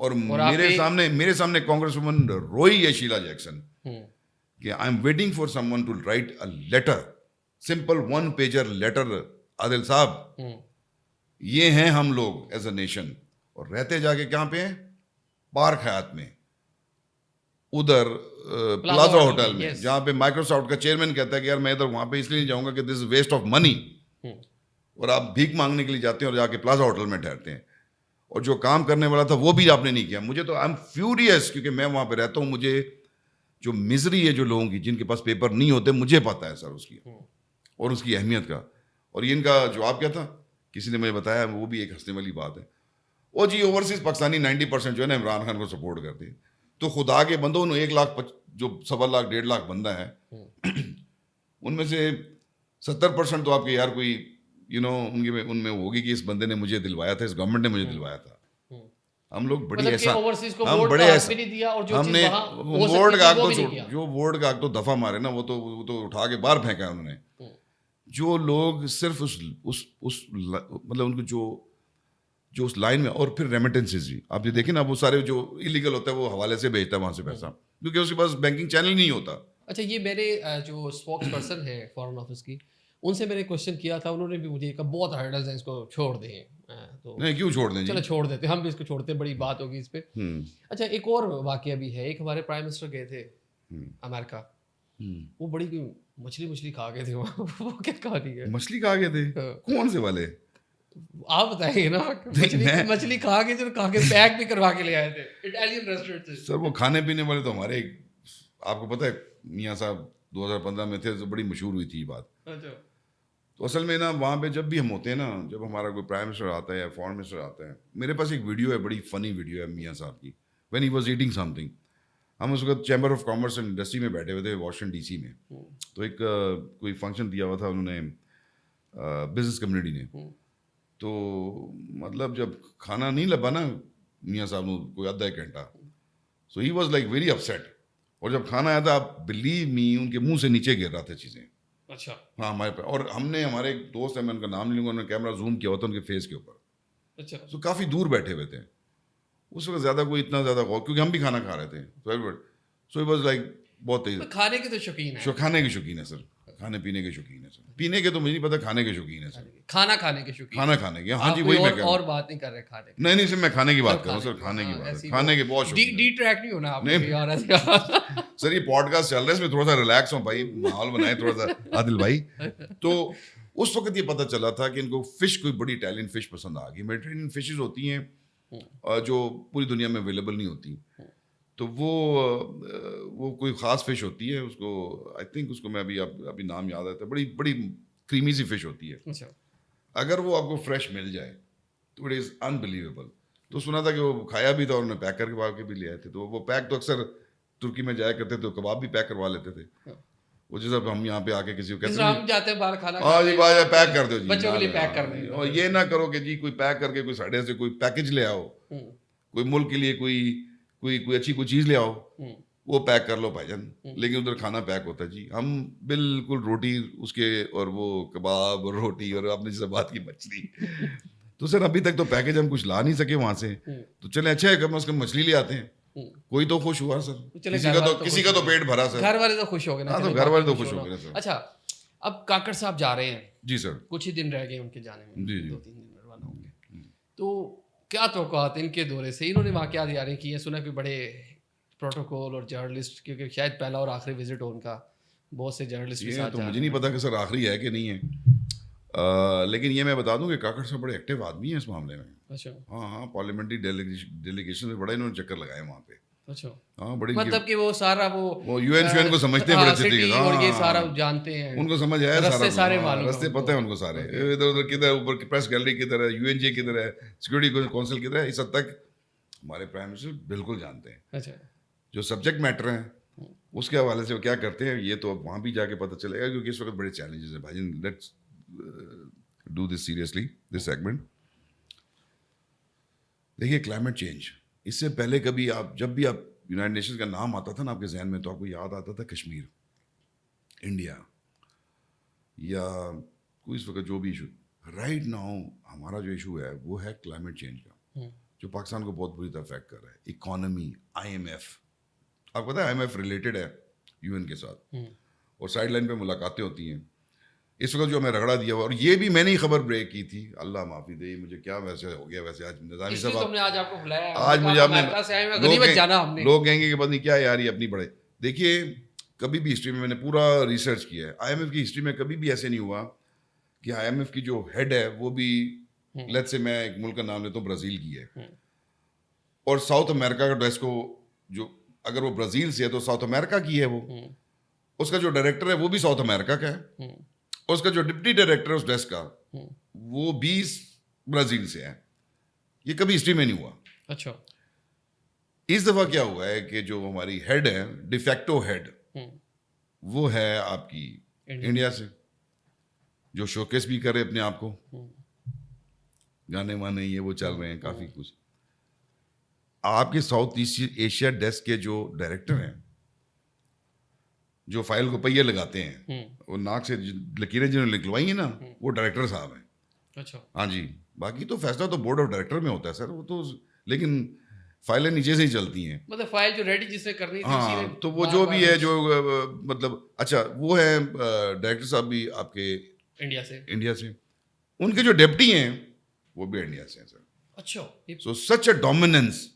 اور میرے سامنے کانگریس وومن روئی ہے شیلا جیکسن کہ I am waiting for someone to write a letter, simple 1 pager letter, Adil sahab یہ ہیں ہم لوگ ایز اے نیشن, اور رہتے جا کے کہاں پہ ہیں, پارک حیات میں, ادھر پلازا ہوٹل میں, جہاں پہ مائکروسافٹ کا چیئرمین کہتا ہے کہ یار میں ادھر وہاں پہ اس لیے نہیں جاؤں گا کہ دس از ویسٹ آف منی, اور آپ بھیک مانگنے کے لیے جاتے ہیں اور جا کے پلازا ہوٹل میں ٹھہرتے ہیں, اور جو کام کرنے والا تھا وہ بھی آپ نے نہیں کیا. مجھے تو آئی ایم فیوریس, کیونکہ میں وہاں پہ رہتا ہوں, مجھے جو مزری ہے جو لوگوں کی جن کے پاس پیپر نہیں ہوتے, مجھے پتا ہے سر اس کی اور اس کی اہمیت کا. اور یہ ان کا جواب کیا تھا, کسی نے مجھے بتایا, وہ بھی ایک ہنسنے والی بات ہے, وہ جی اوورسیز پاکستانی 90% جو ہے نا عمران خان کو سپورٹ کرتے ہیں. تو خدا کے بندوں, 1 لاکھ جو 1.25 لاکھ 1.5 لاکھ بندہ ہے, ان میں سے 70% تو آپ کے یار کوئی ان میں ہوگی کہ اس بندے نے مجھے دلوایا تھا, اس گورنمنٹ نے مجھے دلوایا تھا. ہم لوگ بڑی ایسا, ہم بڑے ایسا, ہم نے ووٹ کا جو ووٹ کا تو دفعہ مارے نا, وہ تو اٹھا کے باہر پھینکا انہوں نے. جو لوگ صرف اس مطلب ان کو جو اس لائن میں, اور پھر ریمیٹنسز بھی آپ یہ دیکھیں نا, وہ سارے جو ایلیگل ہوتا ہے وہ حوالے سے بھیجتا ہے وہاں سے پیسہ, کیونکہ اس کے پاس بینکنگ چینل نہیں ہوتا. اچھا, یہ میرے جو اسپوکس پرسن ہے فارن آفس کی, ان سے میں نے کوشچن کیا تھا, انہوں نے بھی مجھے کہا بہت ہرڈلز ہیں, اس کو چھوڑ دیں. تو نہیں, کیوں چھوڑ دیں جی, چلو چھوڑ دیتے, ہم بھی اس کو چھوڑتے, بڑی بات ہوگی اس پہ. اچھا, ایک اور واقعہ بھی ہے, ایک ہمارے پرائم منسٹر گئے تھے امریکہ, وہ بڑی مچھلی کھا گئے تھے وہاں, وہ کیا کہانی ہے؟ مچھلی کھا گئے تھے, کون سے والے آپ بتائیے نا. مچھلی کھا کے جو کھا کے پیک بھی کروا کے لے آئے تھے اٹالین ریسٹورینٹ سے. سر وہ کھانے پینے والے تو ہمارے, آپ کو پتہ ہے میاں صاحب 2015 میں تھے تو بڑی مشہور ہوئی تھی یہ بات. تو اصل میں نا وہاں پہ جب بھی ہم ہوتے ہیں نا, جب ہمارا کوئی پرائم منسٹر آتا ہے یا فارن منسٹر آتا ہے, میرے پاس ایک ویڈیو ہے, بڑی فنی ویڈیو ہے میاں صاحب کی, when he was eating some thing. ہم اس وقت chamber of commerce and industry میں بیٹھے ہوئے تھے واشنگٹن ڈی سی میں. تو ایک کوئی فنکشن دیا ہوا تھا انہوں نے بزنس کمیونٹی نے. تو مطلب جب کھانا نہیں لبا نا میاں صاحب نے کوئی آدھا 1 گھنٹہ, so he was like very upset. اور جب کھانا آیا تھا, آپ بلیو می, ان کے منہ سے نیچے گر رہا تھا چیزیں. اچھا, ہاں ہمارے پاس. اور ہم نے, ہمارے ایک دوست ہے, میں ان کا نام نہیں لوں گا, انہوں نے کیمرہ زوم کیا ہوا تھا ان کے فیس کے اوپر. اچھا, تو کافی دور بیٹھے ہوئے تھے اس وقت, زیادہ کوئی اتنا زیادہ غور, کیونکہ ہم بھی کھانا کھا رہے تھے. سو اٹ واز لائک بہت تیز. کھانے کے تو شوقین ہے, کھانے کے شوقین ہے سر, کھانے پینے کے شوقین ہے سر. پینے کے تو مجھے نہیں پتا, کھانے کے شوقین ہے سر. کھانا کھانے کے شوقین, کھانا کھانے کے, ہاں جی وہی میں کہہ رہا ہوں. اور بات نہیں کر رہے کھانے کی. نہیں سر, میں کھانے کی بات کر رہا ہوں سر, کھانے کی بات, کھانے کے بہت شوقین. ڈی ٹریک نہیں ہونا آپ یار. سر یہ پوڈ کاسٹ چل رہا ہے, اس میں تھوڑا سا ریلیکس ہوں بھائی, ماحول بنائیں تھوڑا سا عادل بھائی. تو اس وقت یہ پتہ چلا تھا کہ ان کو فش, کوئی بڑی اٹیلین فش پسند آ گئی. میڈیٹرینین فشز ہوتی ہیں جو پوری دنیا میں اویلیبل نہیں ہوتی. تو وہ کوئی خاص فش ہوتی ہے, اس کو آئی تھنک, اس کو میں ابھی نام یاد آتا ہے, بڑی کریمی سی فش ہوتی ہے. اگر وہ آپ کو فریش مل جائے تو اٹ از انبلیویبل. تو سنا تھا کہ وہ کھایا بھی تھا, اور انہوں نے پیک کر کے بھی لے آئے تھے. تو وہ پیک تو اکثر ترکی میں جایا کرتے تھے, کباب بھی پیک کروا لیتے تھے. وہ جیسا ہم یہاں پہ آ کے کسی کو کہتے ہیں ہم جاتے ہیں باہر کھانا, ہاں جی بھائی پیک کر دو جی, بچوں کے لیے پیک کر دیں. اور یہ نہ کرو کہ جی کوئی پیک کر کے کوئی ساڑھے سے کوئی پیکج لے آؤ, کوئی ملک کے لیے کوئی اچھی کوئی چیز لے آؤ, وہ پیک کر لو بھائی جان. لیکن ادھر کھانا پیک ہوتا ہے جی. ہم بالکل روٹی اس کے, اور وہ کباب اور روٹی, اور آپ نے جیسے بات کی مچھلی, تو سر ابھی تک تو پیکج ہم کچھ لا نہیں سکے وہاں سے. تو چلیں اچھا ہے, کم از کم مچھلی لے آتے ہیں, کوئی تو خوش ہوا سر, کسی کا تو پیٹ بھرا سر, گھر والے تو خوش ہو گئے. ہاں تو گھر والے تو خوش ہو گئے سر. اچھا, اب کاکڑ صاحب جا رہے ہیں. جی سر, کچھ ہی دن رہ گئے ان کے جانے میں, جی 2-3 دن میں روانہ ہوں گے. تو کیا توقعات ان کے دورے سے, انہوں نے واقعات یاد کیے, سنا کہ بڑے پروٹوکول اور جرنلسٹ, کیونکہ شاید پہلا اور آخری وزٹ ہو ان کا, بہت سے جرنلسٹ بھی ساتھ. تو مجھے نہیں پتا کہ سر آخری ہے کہ نہیں ہے, لیکن یہ میں بتا دوں کہ کاکڑ صاحب بڑے ایکٹیو آدمی ہیں اس معاملے میں. اچھا, ہاں پارلیمنٹری ڈیلیگیشن میں بڑا انہوں نے چکر لگائے وہاں پہ. اچھا, ہاں بڑی, مطلب کہ وہ سارا وہ یو این کو سمجھتے ہیں بڑے اچھے طریقے سے, اور یہ سارا جانتے ہیں, ان کو سمجھ آیا رستے سارے معلوم, رستے پتہ ہے ان کو سارے, ادھر ادھر کدھر, اوپر پریس گیلری کدھر ہے, یو این جے کدھر ہے, سیکورٹی کونسل کدھر ہے, اس حد تک ہمارے پرائم منسٹر بالکل جانتے ہیں. اچھا, جو سبجیکٹ میٹر ہیں اس کے حوالے سے وہ کیا کرتے ہیں, یہ تو اب وہاں بھی جا کے پتہ چلے گا, کیونکہ اس وقت بڑے چیلنجز ہیں بھائی جان. Let's do this seriously, this segment. دیکھیے کلائمیٹ چینج, اس سے پہلے کبھی آپ, جب بھی آپ یونائٹڈ نیشنز کا نام آتا تھا نا آپ کے ذہن میں, تو آپ کو یاد آتا تھا کشمیر, انڈیا, یا کوئی اس وقت جو بھی ایشو. رائٹ ناؤ ہمارا جو ایشو ہے وہ ہے کلائمیٹ چینج کا. جو پاکستان کو بہت بری طرح افیکٹ کر رہا ہے. اکانومی, IMF, آپ کو پتا ہے IMF ریلیٹڈ ہے UN کے ساتھ, اور سائڈ لائن پہ ملاقاتیں ہوتی ہیں. اس وقت جو ہمیں رگڑا دیا ہوا, اور یہ بھی میں نے ہی خبر بریک کی تھی, اللہ معافی دے مجھے, کیا ویسے ہو گیا ویسے. آج نظامی صاحب آج آپ کو بلایا, آج مجھے آپ نے, لوگ کہیں گے کہ پتہ نہیں کیا یار یہ اپنی بڑے. دیکھیے کبھی بھی ہسٹری میں نے پورا ریسرچ کیا ہے, IMF کی ہسٹری میں کبھی بھی ایسے نہیں ہوا کہ IMF کی جو ہیڈ ہے وہ بھی, لیٹ سے میں ایک ملک کا نام لیتا ہوں, برازیل کی ہے, اور ساؤتھ امریکہ کا ڈیسک کو, جو اگر وہ برازیل سے ہے تو ساؤتھ امریکہ کی ہے وہ, اس کا جو ڈائریکٹر ہے وہ بھی ساؤتھ امریکہ کا ہے, اس کا جو ڈپٹی ڈائریکٹر ہے اس ڈیسک کا وہ بھی برازیل سے ہے. یہ کبھی ہسٹری میں نہیں ہوا. اچھا, اس دفعہ کیا ہوا ہے کہ جو ہماری ہیڈ ہے, ڈیفیکٹو ہیڈ, وہ ہے آپ کی انڈیا سے, جو شوکیس بھی کرے اپنے آپ کو, گانے وانے یہ وہ چل رہے ہیں کافی کچھ. آپ کے ساؤتھ ایسٹ ایشیا ڈیسک کے جو ڈائریکٹر ہیں, جو فائل کو پہیے لگاتے ہیں, وہ ناک سے لکیریں جنہوں نے نکلوائی ہیں نا, وہ ڈائریکٹر صاحب ہیں. اچھا, ہاں جی, باقی تو فیصلہ تو بورڈ آف ڈائریکٹر میں ہوتا ہے سر, وہ تو, لیکن فائلیں نیچے سے ہی چلتی ہیں. مطلب فائل جو ریڈی جس نے کرنی تھی, ہاں, تو وہ جو بھی ہے جو مطلب, اچھا وہ ہے ڈائریکٹر صاحب بھی آپ کے انڈیا سے, ان کے جو ڈپٹی ہیں وہ بھی انڈیا سے ہیں سر. اچھا, so such a dominance,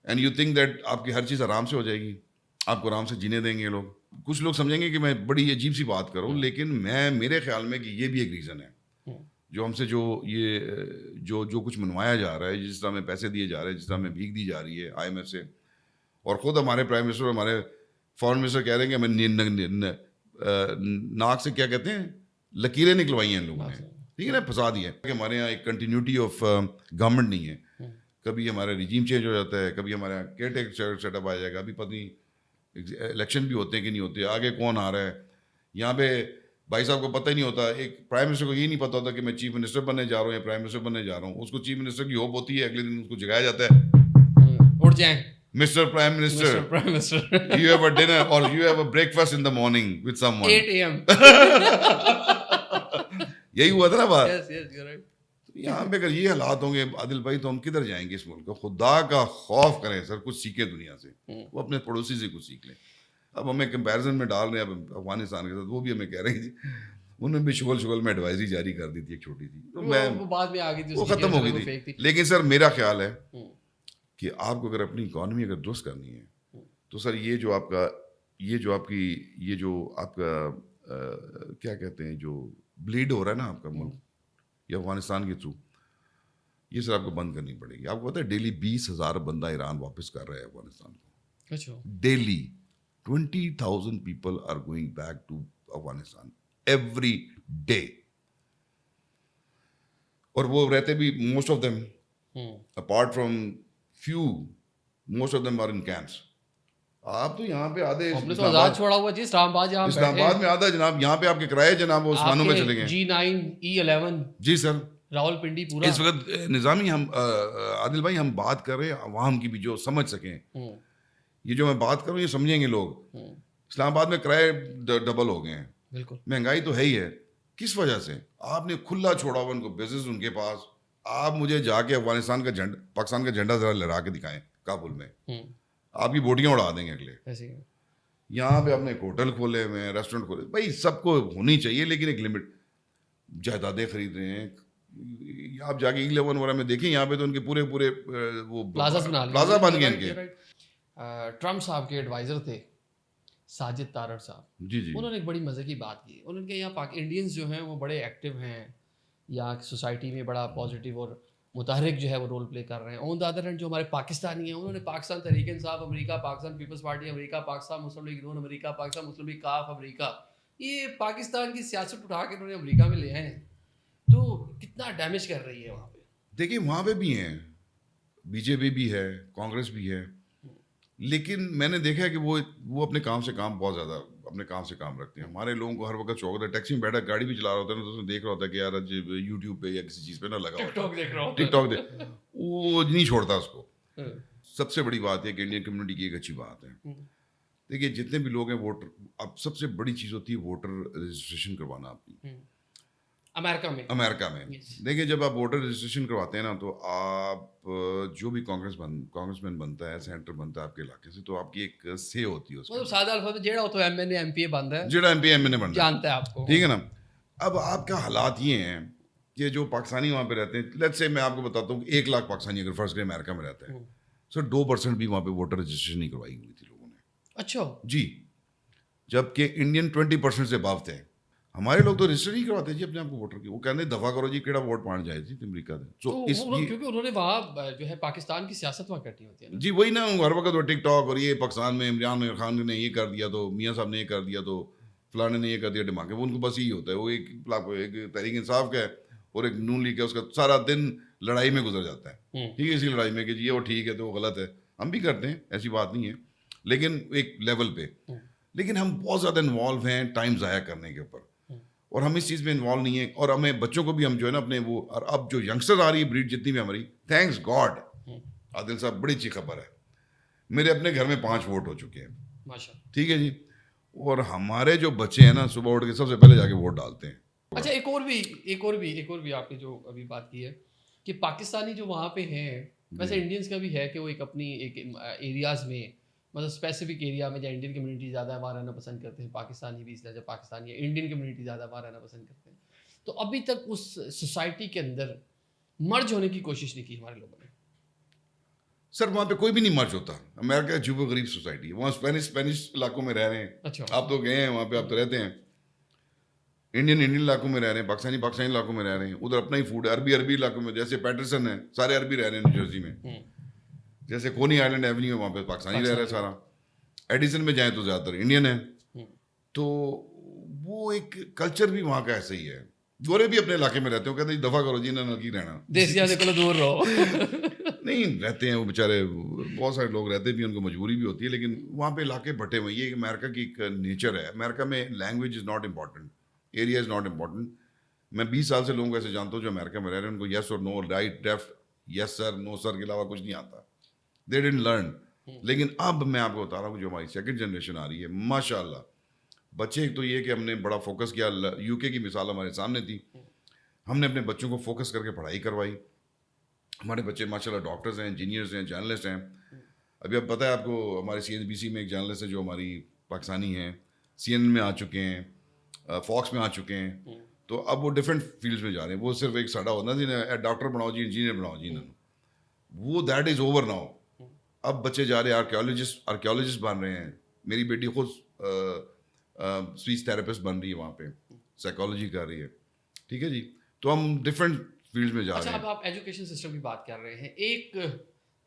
and you think that آپ کی ہر چیز آرام سے ہو جائے گی, آپ کو آرام سے جینے دیں گے لوگ. کچھ لوگ سمجھیں گے کہ میں بڑی عجیب سی بات کروں, لیکن میرے خیال میں کہ یہ بھی ایک ریزن ہے جو ہم سے جو یہ جو کچھ منوایا جا رہا ہے, جس طرح ہمیں پیسے دیے جا رہے ہیں, جس طرح ہمیں بھیک دی جا رہی ہے IMF سے, اور خود ہمارے پرائم منسٹر, ہمارے فارن منسٹر کہہ رہے ہیں کہ ہمیں ناک سے کیا کہتے ہیں, لکیریں نکلوائی ہیں ان لوگوں نے, ٹھیک ہے نا, پھنسا دیا ہے. کہ ہمارے یہاں ایک کنٹینیوٹی آف گورنمنٹ نہیں ہے, کبھی ہمارا ریجیم چینج ہو جاتا ہے, کبھی ہمارا کیئر ٹیکر سیٹ اپ آ جائے گا, ابھی پتہ نہیں الیکشن بھی ہوتے ہیں کہ نہیں ہوتے, آگے کون آ رہا ہے. یہاں پہ بھائی صاحب کو پتہ ہی نہیں ہوتا, ایک پرائم منسٹر کو یہ نہیں پتہ ہوتا کہ میں چیف منسٹر بننے جا رہا ہوں یا پرائم منسٹر بننے جا رہا ہوں. اس کو چیف منسٹر کی ہوپ ہوتی ہے, اگلے دن اس کو جگایا جاتا ہے, اٹھ جائیں mister prime minister, you have a dinner اور you have a breakfast in the morning with someone, 8 AM. یہی ہوا تھا نا بات. Yes, yes, you're right. یہاں پہ اگر یہ حالات ہوں گے عادل بھائی, تو ہم کدھر جائیں گے اس ملک کو. خدا کا خوف کریں سر, کچھ سیکھیں دنیا سے, وہ اپنے پڑوسی سے کچھ سیکھ لیں. اب ہمیں کمپیریزن میں ڈال رہے ہیں اب افغانستان کے ساتھ, وہ بھی ہمیں کہہ رہے ہیں, انہوں نے بھی شغل میں ایڈوائزری جاری کر دی تھی ایک چھوٹی سی, تو میں وہ بعد میں آ گئی تھی, وہ ختم ہو گئی تھی. لیکن سر میرا خیال ہے کہ آپ کو اگر اپنی اکانومی اگر درست کرنی ہے تو سر یہ جو آپ کا کیا کہتے ہیں, جو بلیڈ ہو رہا ہے نا آپ کا ملک یا افغانستان کے تھرو, یہ سر آپ کو بند کرنی پڑے گی. آپ کو پتا ہے ڈیلی 20,000 بندہ ایران واپس کر رہا ہے افغانستان کو. اچھا, daily 20,000 people are going back to Afghanistan every day. اور وہ رہتے بھی, most of them, apart from few, most of them are in camps. آپ تو یہاں پہ آدھے آزاد چھوڑا ہوا جی, اسلام آباد میں آدھا جناب, یہاں پہ آپ کے کرائے جناب وہ عثمانوں میں چلے گئے. G9 E11 جی سر, راول پنڈی پورا. اس وقت نظامی ہم عادل بھائی ہم بات کر رہے ہیں عوام کی بھی, جو سمجھ سکیں. یہ جو میں بات کروں یہ سمجھیں گے لوگ. اسلام آباد میں کرائے ڈبل ہو گئے ہیں, بالکل, مہنگائی تو ہے ہی ہے. کس وجہ سے؟ آپ نے کھلا چھوڑا ہوا ان کو بزنس ان کے پاس. آپ مجھے جا کے افغانستان کا جھنڈا, پاکستان کا جھنڈا ذرا لہرا کے دکھائیں کابل میں, آپ کی بوٹیاں اڑا دیں گے اگلے. یہاں پہ آپ نے ایک ہوٹل کھولے ہوئے ہیں, ریسٹورینٹ کھولے, بھائی سب کو ہونی چاہیے لیکن ایک لمٹ. جائیدادیں خرید رہے ہیں, آپ جا کے E11 وغیرہ میں دیکھیں, یہاں پہ تو ان کے پورے وہ پلازا بن گئے ان کے. ٹرمپ صاحب کے ایڈوائزر تھے ساجد طارڑ صاحب, جی جی, انہوں نے ایک بڑی مزے کی بات کی. انہوں نے کہا یہاں انڈینس جو ہیں وہ بڑے ایکٹیو ہیں, یہاں سوسائٹی میں بڑا پازیٹیو اور متحرک جو ہے وہ رول پلے کر رہے ہیں. آن دا ادر ہینڈ جو ہمارے پاکستانی ہیں, انہوں نے پاکستان تحریک انصاف امریکہ, پاکستان پیپلز پارٹی امریکہ, پاکستان مسلم لیگ نون امریکہ, پاکستان مسلم لیگ کاف امریکہ, یہ پاکستان کی سیاست اٹھا کے انہوں نے امریکہ میں لے آئے ہیں. تو کتنا ڈیمیج کر رہی ہے وہاں پہ. دیکھیے وہاں پہ بھی ہیں, BJP بھی ہے, کانگریس بھی ہے, لیکن میں نے دیکھا ہے کہ وہ اپنے کام سے کام بہت زیادہ اپنے کام سے کام رکھتے ہیں. ہمارے لوگوں کو ہر وقت شوق ہوتا ہے, ٹیکسی میں بیٹھا گاڑی بھی چلا رہا ہوتا ہے نا, تو اس میں دیکھ رہا ہوتا ہے کہ یار یوٹیوب پہ یا کسی چیز پہ نہ لگا ہوتا, ٹک ٹاک وہ نہیں چھوڑتا اس کو. سب سے بڑی بات ہے کہ انڈین کمیونٹی کی ایک اچھی بات ہے, دیکھیے جتنے بھی لوگ ہیں ووٹر, اب سب سے بڑی چیز ہوتی ہے ووٹر رجسٹریشن کروانا اپنی. امریکہ میں امریکہ میں دیکھیں جب آپ ووٹر رجسٹریشن کرواتے ہیں نا تو آپ جو بھی کانگریس مین بنتا ہے سینیٹر بنتا ہے آپ کے علاقے سے تو آپ کی ایک سے ہوتی ہے اس مطلب سادہ الفاظ میں جیڑا ہو تو M N A M P A بنتا ہے جڑا ایم پی ایم نے بننا جانتا ہے آپ کو ٹھیک ہے نا. اب آپ کا حالات یہ ہیں کہ جو پاکستانی وہاں پہ رہتے ہیں لیٹس سے میں آپ کو بتاتا ہوں کہ 1 لاکھ پاکستانی اگر فرسٹ ڈے امریکہ میں رہتا ہے سر 2% بھی وہاں پہ ووٹر رجسٹریشن نہیں کروائی ہوئی تھی لوگوں نے. اچھا جی جبکہ انڈین 20% سے ابو تھے. ہمارے لوگ تو رجسٹر نہیں کرواتے جی اپنے آپ کو ووٹر کی. وہ کہتے ہیں دفاع کرو جی کیڑا ووٹ پان جائے جی امریکہ سے. تو کیونکہ انہوں نے وہاں جو ہے پاکستان کی سیاست وہاں کرنی ہوتی ہے جی وہی نا ہر وقت وہ ٹک ٹاک اور یہ پاکستان میں عمران خان نے یہ کر دیا تو میاں صاحب نے یہ کر دیا تو فلانے نے یہ کر دیا دماغ. وہ ان کو بس یہی ہوتا ہے. وہ ایک تحریک انصاف کا ہے اور ایک نون لیگ کا. اس کا سارا دن لڑائی میں گزر جاتا ہے. ٹھیک ہے اسی لڑائی میں کہ جی وہ ٹھیک ہے تو وہ غلط ہے. ہم بھی کرتے ہیں ایسی بات نہیں ہے لیکن ایک لیول پہ. لیکن ہم بہت زیادہ انوالو ہیں ٹائم ضائع کرنے کے اوپر اور ہم اس چیز میں انوالو نہیں ہیں. اور ہمیں بچوں کو بھی ہم جو ہے نا اپنے وہ اور اب جو ینگسٹر آ رہی ہے بریڈ جتنی بھی ہماری تھینکس گاڈ عادل صاحب بڑی اچھی خبر ہے. میرے اپنے گھر میں 5 ووٹ ہو چکے ہیں ٹھیک ہے جی. اور ہمارے جو بچے ہیں نا صبح اٹھ کے سب سے پہلے جا کے ووٹ ڈالتے ہیں. اچھا ایک اور بھی آپ نے جو ابھی بات کی ہے کہ پاکستانی جو وہاں پہ ہیں ویسے انڈینس کا بھی ہے کہ وہ ایک اپنی ایک ایریاز میں مطلب اسپیسیفک ایریا میں جہاں انڈین کمیونٹی زیادہ وہاں رہنا پسند کرتے ہیں پاکستانی بھی اس لیے جب پاکستانی ہے انڈین کمیونٹی زیادہ وہاں رہنا پسند کرتے ہیں. تو ابھی تک اس سوسائٹی کے اندر مرج ہونے کی کوشش نہیں کی ہمارے لوگوں نے. سر وہاں پہ کوئی بھی نہیں مرج ہوتا. امریکہ عجیب و غریب سوسائٹی ہے. وہاں اسپینش علاقوں میں رہ رہے ہیں. اچھا آپ تو گئے ہیں وہاں پہ آپ تو رہتے ہیں. انڈین علاقوں میں رہ رہے ہیں پاکستانی علاقوں میں رہ رہے ہیں. ادھر اپنا ہی فوڈ ہے. عربی علاقوں میں جیسے پیٹرسن ہے سارے عربی رہ رہے ہیں نیو جرسی میں. جیسے کونی آئلینڈ ایونیو وہاں پہ پاکستانی رہ رہا ہے سارا. ایڈیسن میں جائیں تو زیادہ تر انڈین ہے. تو وہ ایک کلچر بھی وہاں کا ایسا ہی ہے. گورے بھی اپنے علاقے میں رہتے ہیں. وہ کہتے ہیں دفاع کرو جی نہ کی رہنا دیسیاں سے کو دور رہو. نہیں رہتے ہیں وہ بیچارے بہت سارے لوگ رہتے بھی ان کو مجبوری بھی ہوتی ہے. لیکن وہاں پہ علاقے بٹے ہوئے. یہ امریکہ کی ایک نیچر ہے. امریکہ میں language is not important. Area is not important. میں 20 سال سے لوگوں کو ایسے جانتا ہوں جو امریکہ میں رہ رہے ہیں. ان کو یس اور نو رائٹ لیفٹ یس سر نو سر کے علاوہ کچھ نہیں آتا. They didn't learn. لیکن اب میں آپ کو بتا رہا ہوں جو ہماری سیکنڈ جنریشن آ رہی ہے ماشاء اللہ بچے. ایک تو یہ کہ ہم نے بڑا فوکس کیا. یو کے کی مثال ہمارے سامنے تھی. ہم نے اپنے بچوں کو فوکس کر کے پڑھائی کروائی. ہمارے بچے ماشاء اللہ ڈاکٹرز ہیں انجینئرز ہیں جرنلسٹ ہیں. ابھی اب پتہ ہے آپ کو ہمارے CNBC میں ایک جرنلسٹ ہے جو ہماری پاکستانی ہیں. CNN میں آ چکے ہیں. فاکس میں آ چکے ہیں. تو اب وہ ڈفرینٹ فیلڈس میں جا رہے ہیں. وہ صرف ایک ساڈا ہوتا جی ڈاکٹر بناؤ جی انجینئر بناؤ جی انہوں وہ دیٹ از اوور ناؤ. اب بچے جا رہے ہیں آرکیولوجسٹ بن رہے ہیں. میری بیٹی خود اسپیچ تھراپسٹ بن رہی ہے وہاں پہ سائیکالوجی کر رہی ہے. ٹھیک ہے جی. تو ہم ڈفرینٹ فیلڈ میں جا رہے ہیں. اچھا اب آپ ایجوکیشن سسٹم کی بات کر رہے ہیں. ایک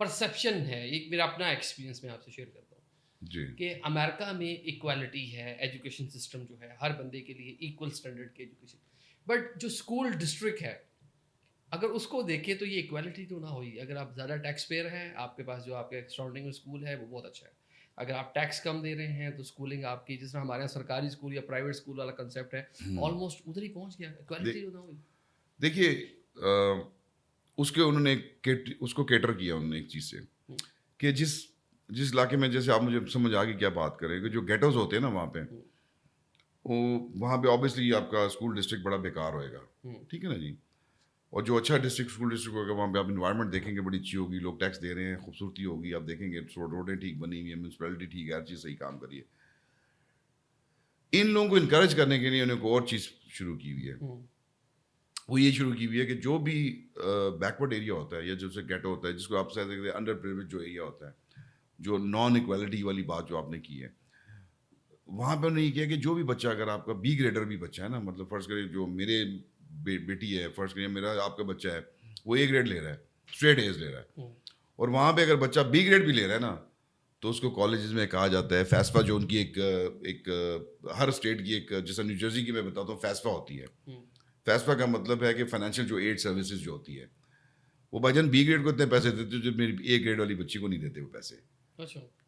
پرسیپشن ہے ایک میرا اپنا ایکسپیرینس میں آپ سے شیئر کرتا ہوں جی کہ امریکہ میں ایکوالٹی ہے. ایجوکیشن سسٹم جو ہے ہر بندے کے لیے ایکول اسٹینڈرڈ کی ایجوکیشن. بٹ جو اسکول ڈسٹرکٹ ہے اگر اس کو دیکھیں تو یہ ایکوالٹی تو نہ ہوئی. اگر آپ زیادہ ٹیکس پیئر ہیں آپ کے پاس جو آپ کے سراؤنڈنگ میں اسکول ہے وہ بہت اچھا ہے. اگر آپ ٹیکس کم دے رہے ہیں تو اسکولنگ آپ کی جس طرح ہمارے یہاں سرکاری اسکول یا پرائیویٹ اسکول والا کنسیپٹ ہے آلموسٹ ادھر ہی پہنچ گیا. ایکوالٹی تو نہ ہوئی. دیکھیے اس کے انہوں نے اس کو کیٹر کیا انہوں نے ایک چیز سے کہ جس علاقے میں جیسے آپ مجھے سمجھ آ گئی کیا بات کریں کہ جو گیٹوز ہوتے ہیں نا وہاں پہ وہاں پہ آبویسلی آپ کا اسکول ڈسٹرکٹ بڑا بیکار ہوئے گا. ٹھیک ہے نا جی. اور جو اچھا اسکول ڈسٹرکٹ ہوگا وہاں پہ آپ انوائرمنٹ دیکھیں گے بڑی اچھی ہوگی. لوگ ٹیکس دے رہے ہیں خوبصورتی ہوگی. آپ دیکھیں گے روڈیں ٹھیک بنی ہوئی ہیں میونسپلٹی ٹھیک ہے ہر چیز صحیح کام کریے. ان لوگوں کو انکریج کرنے کے لیے انہوں نے ایک اور چیز شروع کی ہوئی ہے. وہ یہ شروع کی ہوئی ہے کہ جو بھی بیکورڈ ایریا ہوتا ہے یا جو سے گیٹو ہوتا ہے جس کو آپ سے انڈر پریویلیج جو ایریا ہوتا ہے جو نان ایکویلٹی والی بات جو آپ نے کی ہے وہاں پہ انہوں نے یہ کیا کہ جو بھی بچہ اگر آپ کا B گریڈر بھی بچہ ہے نا مطلب فرض کریں جو میرے بیٹی ہے فرض کریں میرا آپ کا بچہ ہے وہ A گریڈ لے رہا ہے اسٹریٹ A's لے رہا ہے اور وہاں پہ اگر بچہ B گریڈ بھی لے رہا ہے نا تو اس کو کالجز میں کہا جاتا ہے فیسفا جو ان کی ایک ہر اسٹیٹ کی ایک جیسا نیو جرسی کی میں بتاتا ہوں فیسفا ہوتی ہے. فیسفا کا مطلب ہے کہ فائنینشیل جو ایڈ سروسز جو ہوتی ہے وہ بھائی جان B گریڈ کو اتنے پیسے دیتے جو میری A گریڈ والی بچی کو نہیں دیتے وہ پیسے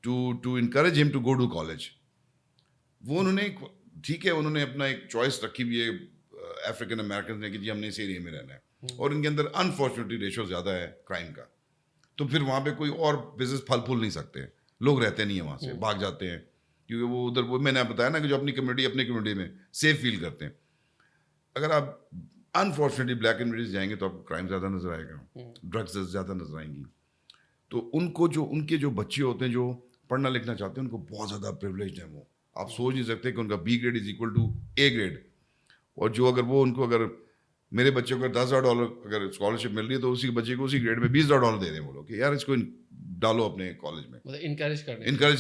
ٹو انکریج ہم ٹو گو ٹو کالج. وہ انہوں نے ٹھیک ہے انہوں نے اپنا ایک چوائس رکھی ہوئی ہے افریقن امریکنز نے کہ جی ہم نے اس ایریے میں رہنا ہے اور ان کے اندر انفارچونیٹلی ریشو زیادہ ہے کرائم کا. تو پھر وہاں پہ کوئی اور بزنس پھل پھول نہیں سکتے. لوگ رہتے نہیں ہیں وہاں سے بھاگ جاتے ہیں کیونکہ وہ ادھر وہ میں نے بتایا نا کہ جو اپنی کمیونٹی میں سیف فیل کرتے ہیں. اگر آپ انفارچونیٹلی بلیک کمیونٹیز جائیں گے تو آپ کو کرائم زیادہ نظر آئے گا, ڈرگز زیادہ نظر آئیں گی. تو ان کے جو بچے ہوتے ہیں جو پڑھنا لکھنا چاہتے ہیں ان کو بہت زیادہ پریولیجڈ ہیں. وہ آپ سوچ نہیں سکتے کہ ان کا B grade is equal to A grade. اور جو اگر وہ ان کو اگر میرے بچے کو $10,000 اگر اسکالرشپ مل رہی ہے تو اسی بچے کو اسی گریڈ میں $20,000 دے رہے ہیں وہ لوگ کہ یار اس کو ڈالو اپنے کالج میں, مطلب انکریج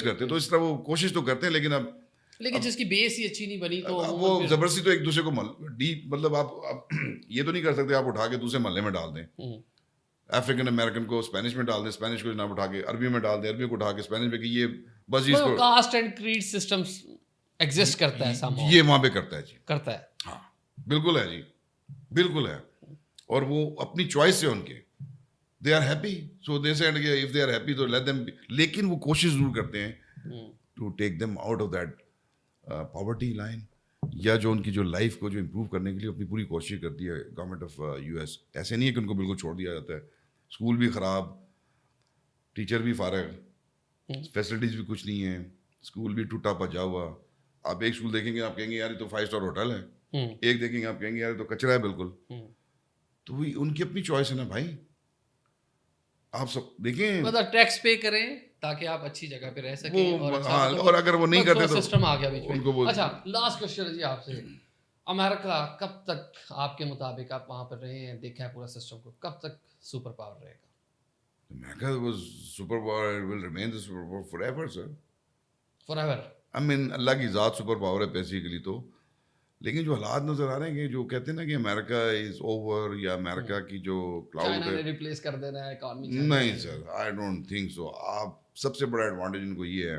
کرتے ہیں. تو اس طرح وہ کوشش تو کرتے ہیں, لیکن جس کی بیس ہی اچھی نہیں بنی تو وہ زبردستی تو ایک دوسرے کو مطلب آپ یہ تو نہیں کر سکتے آپ اٹھا کے دوسرے محلے میں ڈال دیں. افریقن امریکن کو اسپینش میں ڈال دیں, اسپینش کو جناب اٹھا کے عربی میں ڈال دیں, عربی کو اٹھا کے اسپینش میں, کہ یہ بس caste and creed system exist کرتا ہے, یہ وہاں پہ کرتا ہے جی, کرتا ہے. ہاں بالکل ہے جی, بالکل ہے. اور وہ اپنی چوائس سے ان کے they are happy, so they said if they are happy تو لیٹ دیم, لیکن وہ کوشش ضرور کرتے ہیں to take them out of that poverty line, یا جو ان کی جو لائف کو جو امپروو کرنے کے لیے اپنی پوری کوشش کرتی ہے گورنمنٹ آف US. ایسے نہیں ہے کہ ان کو بالکل چھوڑ دیا جاتا ہے. اسکول بھی خراب, ٹیچر بھی فارغ, فیسلٹیز بھی کچھ نہیں ہے, اسکول بھی ٹوٹا پجا ہوا. آپ ایک اسکول دیکھیں گے آپ کہیں گے یار یہ تو 5 اسٹار ہوٹل ہے, ایک دیکھیں گے آپ کہیں گے یار یہ تو کچرا ہے بالکل. تو وہی ان کی اپنی چوائس ہے نا بھائی, آپ سب دیکھیں مطلب ٹیکس پے کریں تاکہ آپ اچھی جگہ پہ رہ سکیں, اور اگر وہ نہیں کرتے تو سسٹم آ گیا بیچ ان کو میں. اچھا لاسٹ کوشچن جی آپ سے, امریکہ کب تک آپ کے مطابق, آپ وہاں پر رہے ہیں, دیکھا ہے پورا سسٹم کو, کب تک سپر پاور رہے گا؟ America was superpower, it will remain the superpower forever, sir. Forever. I mean, اللہ کی ذات سپر پاور ہے بیسیکلی تو, لیکن جو حالات نظر آ رہے ہیں کہ جو کہتے ہیں نا کہ امریکہ از اوور, یا امریکہ کی جو کلاؤڈ چائنا ہے, نے ریپلیس کر دینا ہے اکانومی. نہیں سر, آئی ڈونٹ تھنک سو. آپ سب سے بڑا ایڈوانٹیج ان کو یہ ہے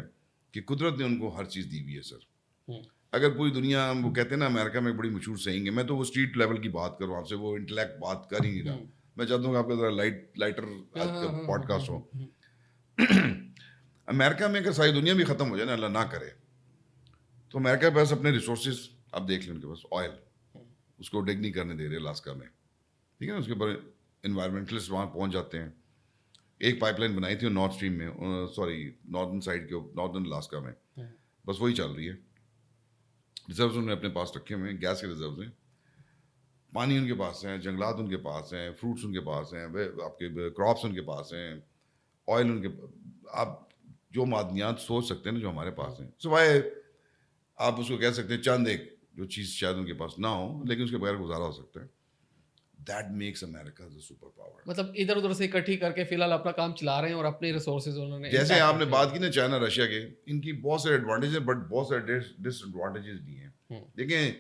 کہ قدرت نے ان کو ہر چیز دی ہوئی ہے سر. اگر پوری دنیا, وہ کہتے ہیں نا امریکہ میں ایک بڑی مشہور سیئنگ ہے, میں تو وہ اسٹریٹ لیول کی بات کروں آپ سے, وہ انٹلیکٹ بات کر ہی نہیں رہا. میں چاہتا ہوں کہ آپ کا ذرا لائٹر پوڈ کاسٹ ہو. امریکہ میں اگر ساری دنیا بھی ختم ہو جائے نا, اللہ نہ کرے, تو امریکہ کے پاس اپنے ریسورسز آپ دیکھ لیں, ان کے پاس آئل, اس کو ڈگ نہیں کرنے دے رہے الاسکا میں, ٹھیک ہے نا, اس کے اوپر انوائرمنٹلسٹ وہاں پہنچ جاتے ہیں. ایک پائپ لائن بنائی تھی نارتھ اسٹریم میں, سوری ناردرن سائڈ کے, ناردرن الاسکا میں, بس وہی چل رہی ہے. ریزروز انہوں نے اپنے پاس رکھے ہوئے ہیں, گیس کے ریزروز ہیں, پانی ان کے پاس ہیں, جنگلات ان کے پاس ہیں, فروٹس ان کے پاس ہیں, آپ کے کراپس ان کے پاس ہیں, آئل ان کے, آپ جو معدنیات سوچ سکتے ہیں نا جو ہمارے پاس ہیں, سوائے آپ اس کو کہہ سکتے ہیں چند ایک جو چیز شاید ان کے پاس نہ ہو, لیکن اس کے بغیر گزارا ہو سکتا ہے. That makes America the super power. مطلب ادھر ادھر سے اکٹھی کر کے فی الحال اپنا کام چلا رہے ہیں, اور اپنے ریسورسز انہوں نے, جیسے آپ نے بات کی نا چائنا رشیا کے, ان کی بہت سارے ایڈوانٹیج ہیں, بٹ بہت سارے ڈس ایڈوانٹیجز بھی ہیں. دیکھیں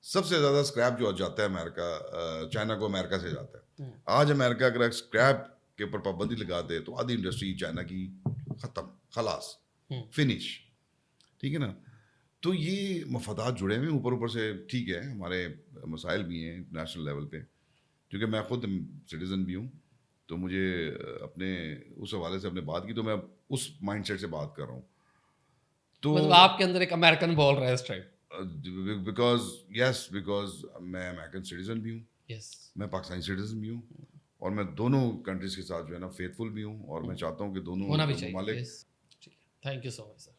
سب سے زیادہ اسکریپ جو جاتا ہے امریکہ, چائنا کو امریکہ سے جاتا ہے. آج امریکہ اگر اسکریپ کے اوپر پابندی لگا دے تو آدھی انڈسٹری چائنا کی ختم, خلاص, فنش, ٹھیک ہے نا. تو یہ مفادات جڑے ہوئے ہیں اوپر سے. ٹھیک ہے ہمارے مسائل بھی ہیں نیشنل لیول پہ, کیونکہ میں خود سٹیزن بھی ہوں, تو مجھے اپنے اس حوالے سے اپنے بات کی, تو میں اس مائنڈ سیٹ سے بات کر رہا ہوں. تو مطلب آپ کے اندر ایک امریکن بول رہا ہے اس ٹائم, بیکاز میں امریکن سٹیزن بھی ہوں, یس, میں پاکستانی سٹیزن بھی ہوں, اور میں دونوں کنٹریز کے ساتھ جو ہے نا فیتھ فل بھی ہوں, اور میں چاہتا ہوں کہ دونوں ہونا بھی چاہیے. ممالک. Thank you so much sir.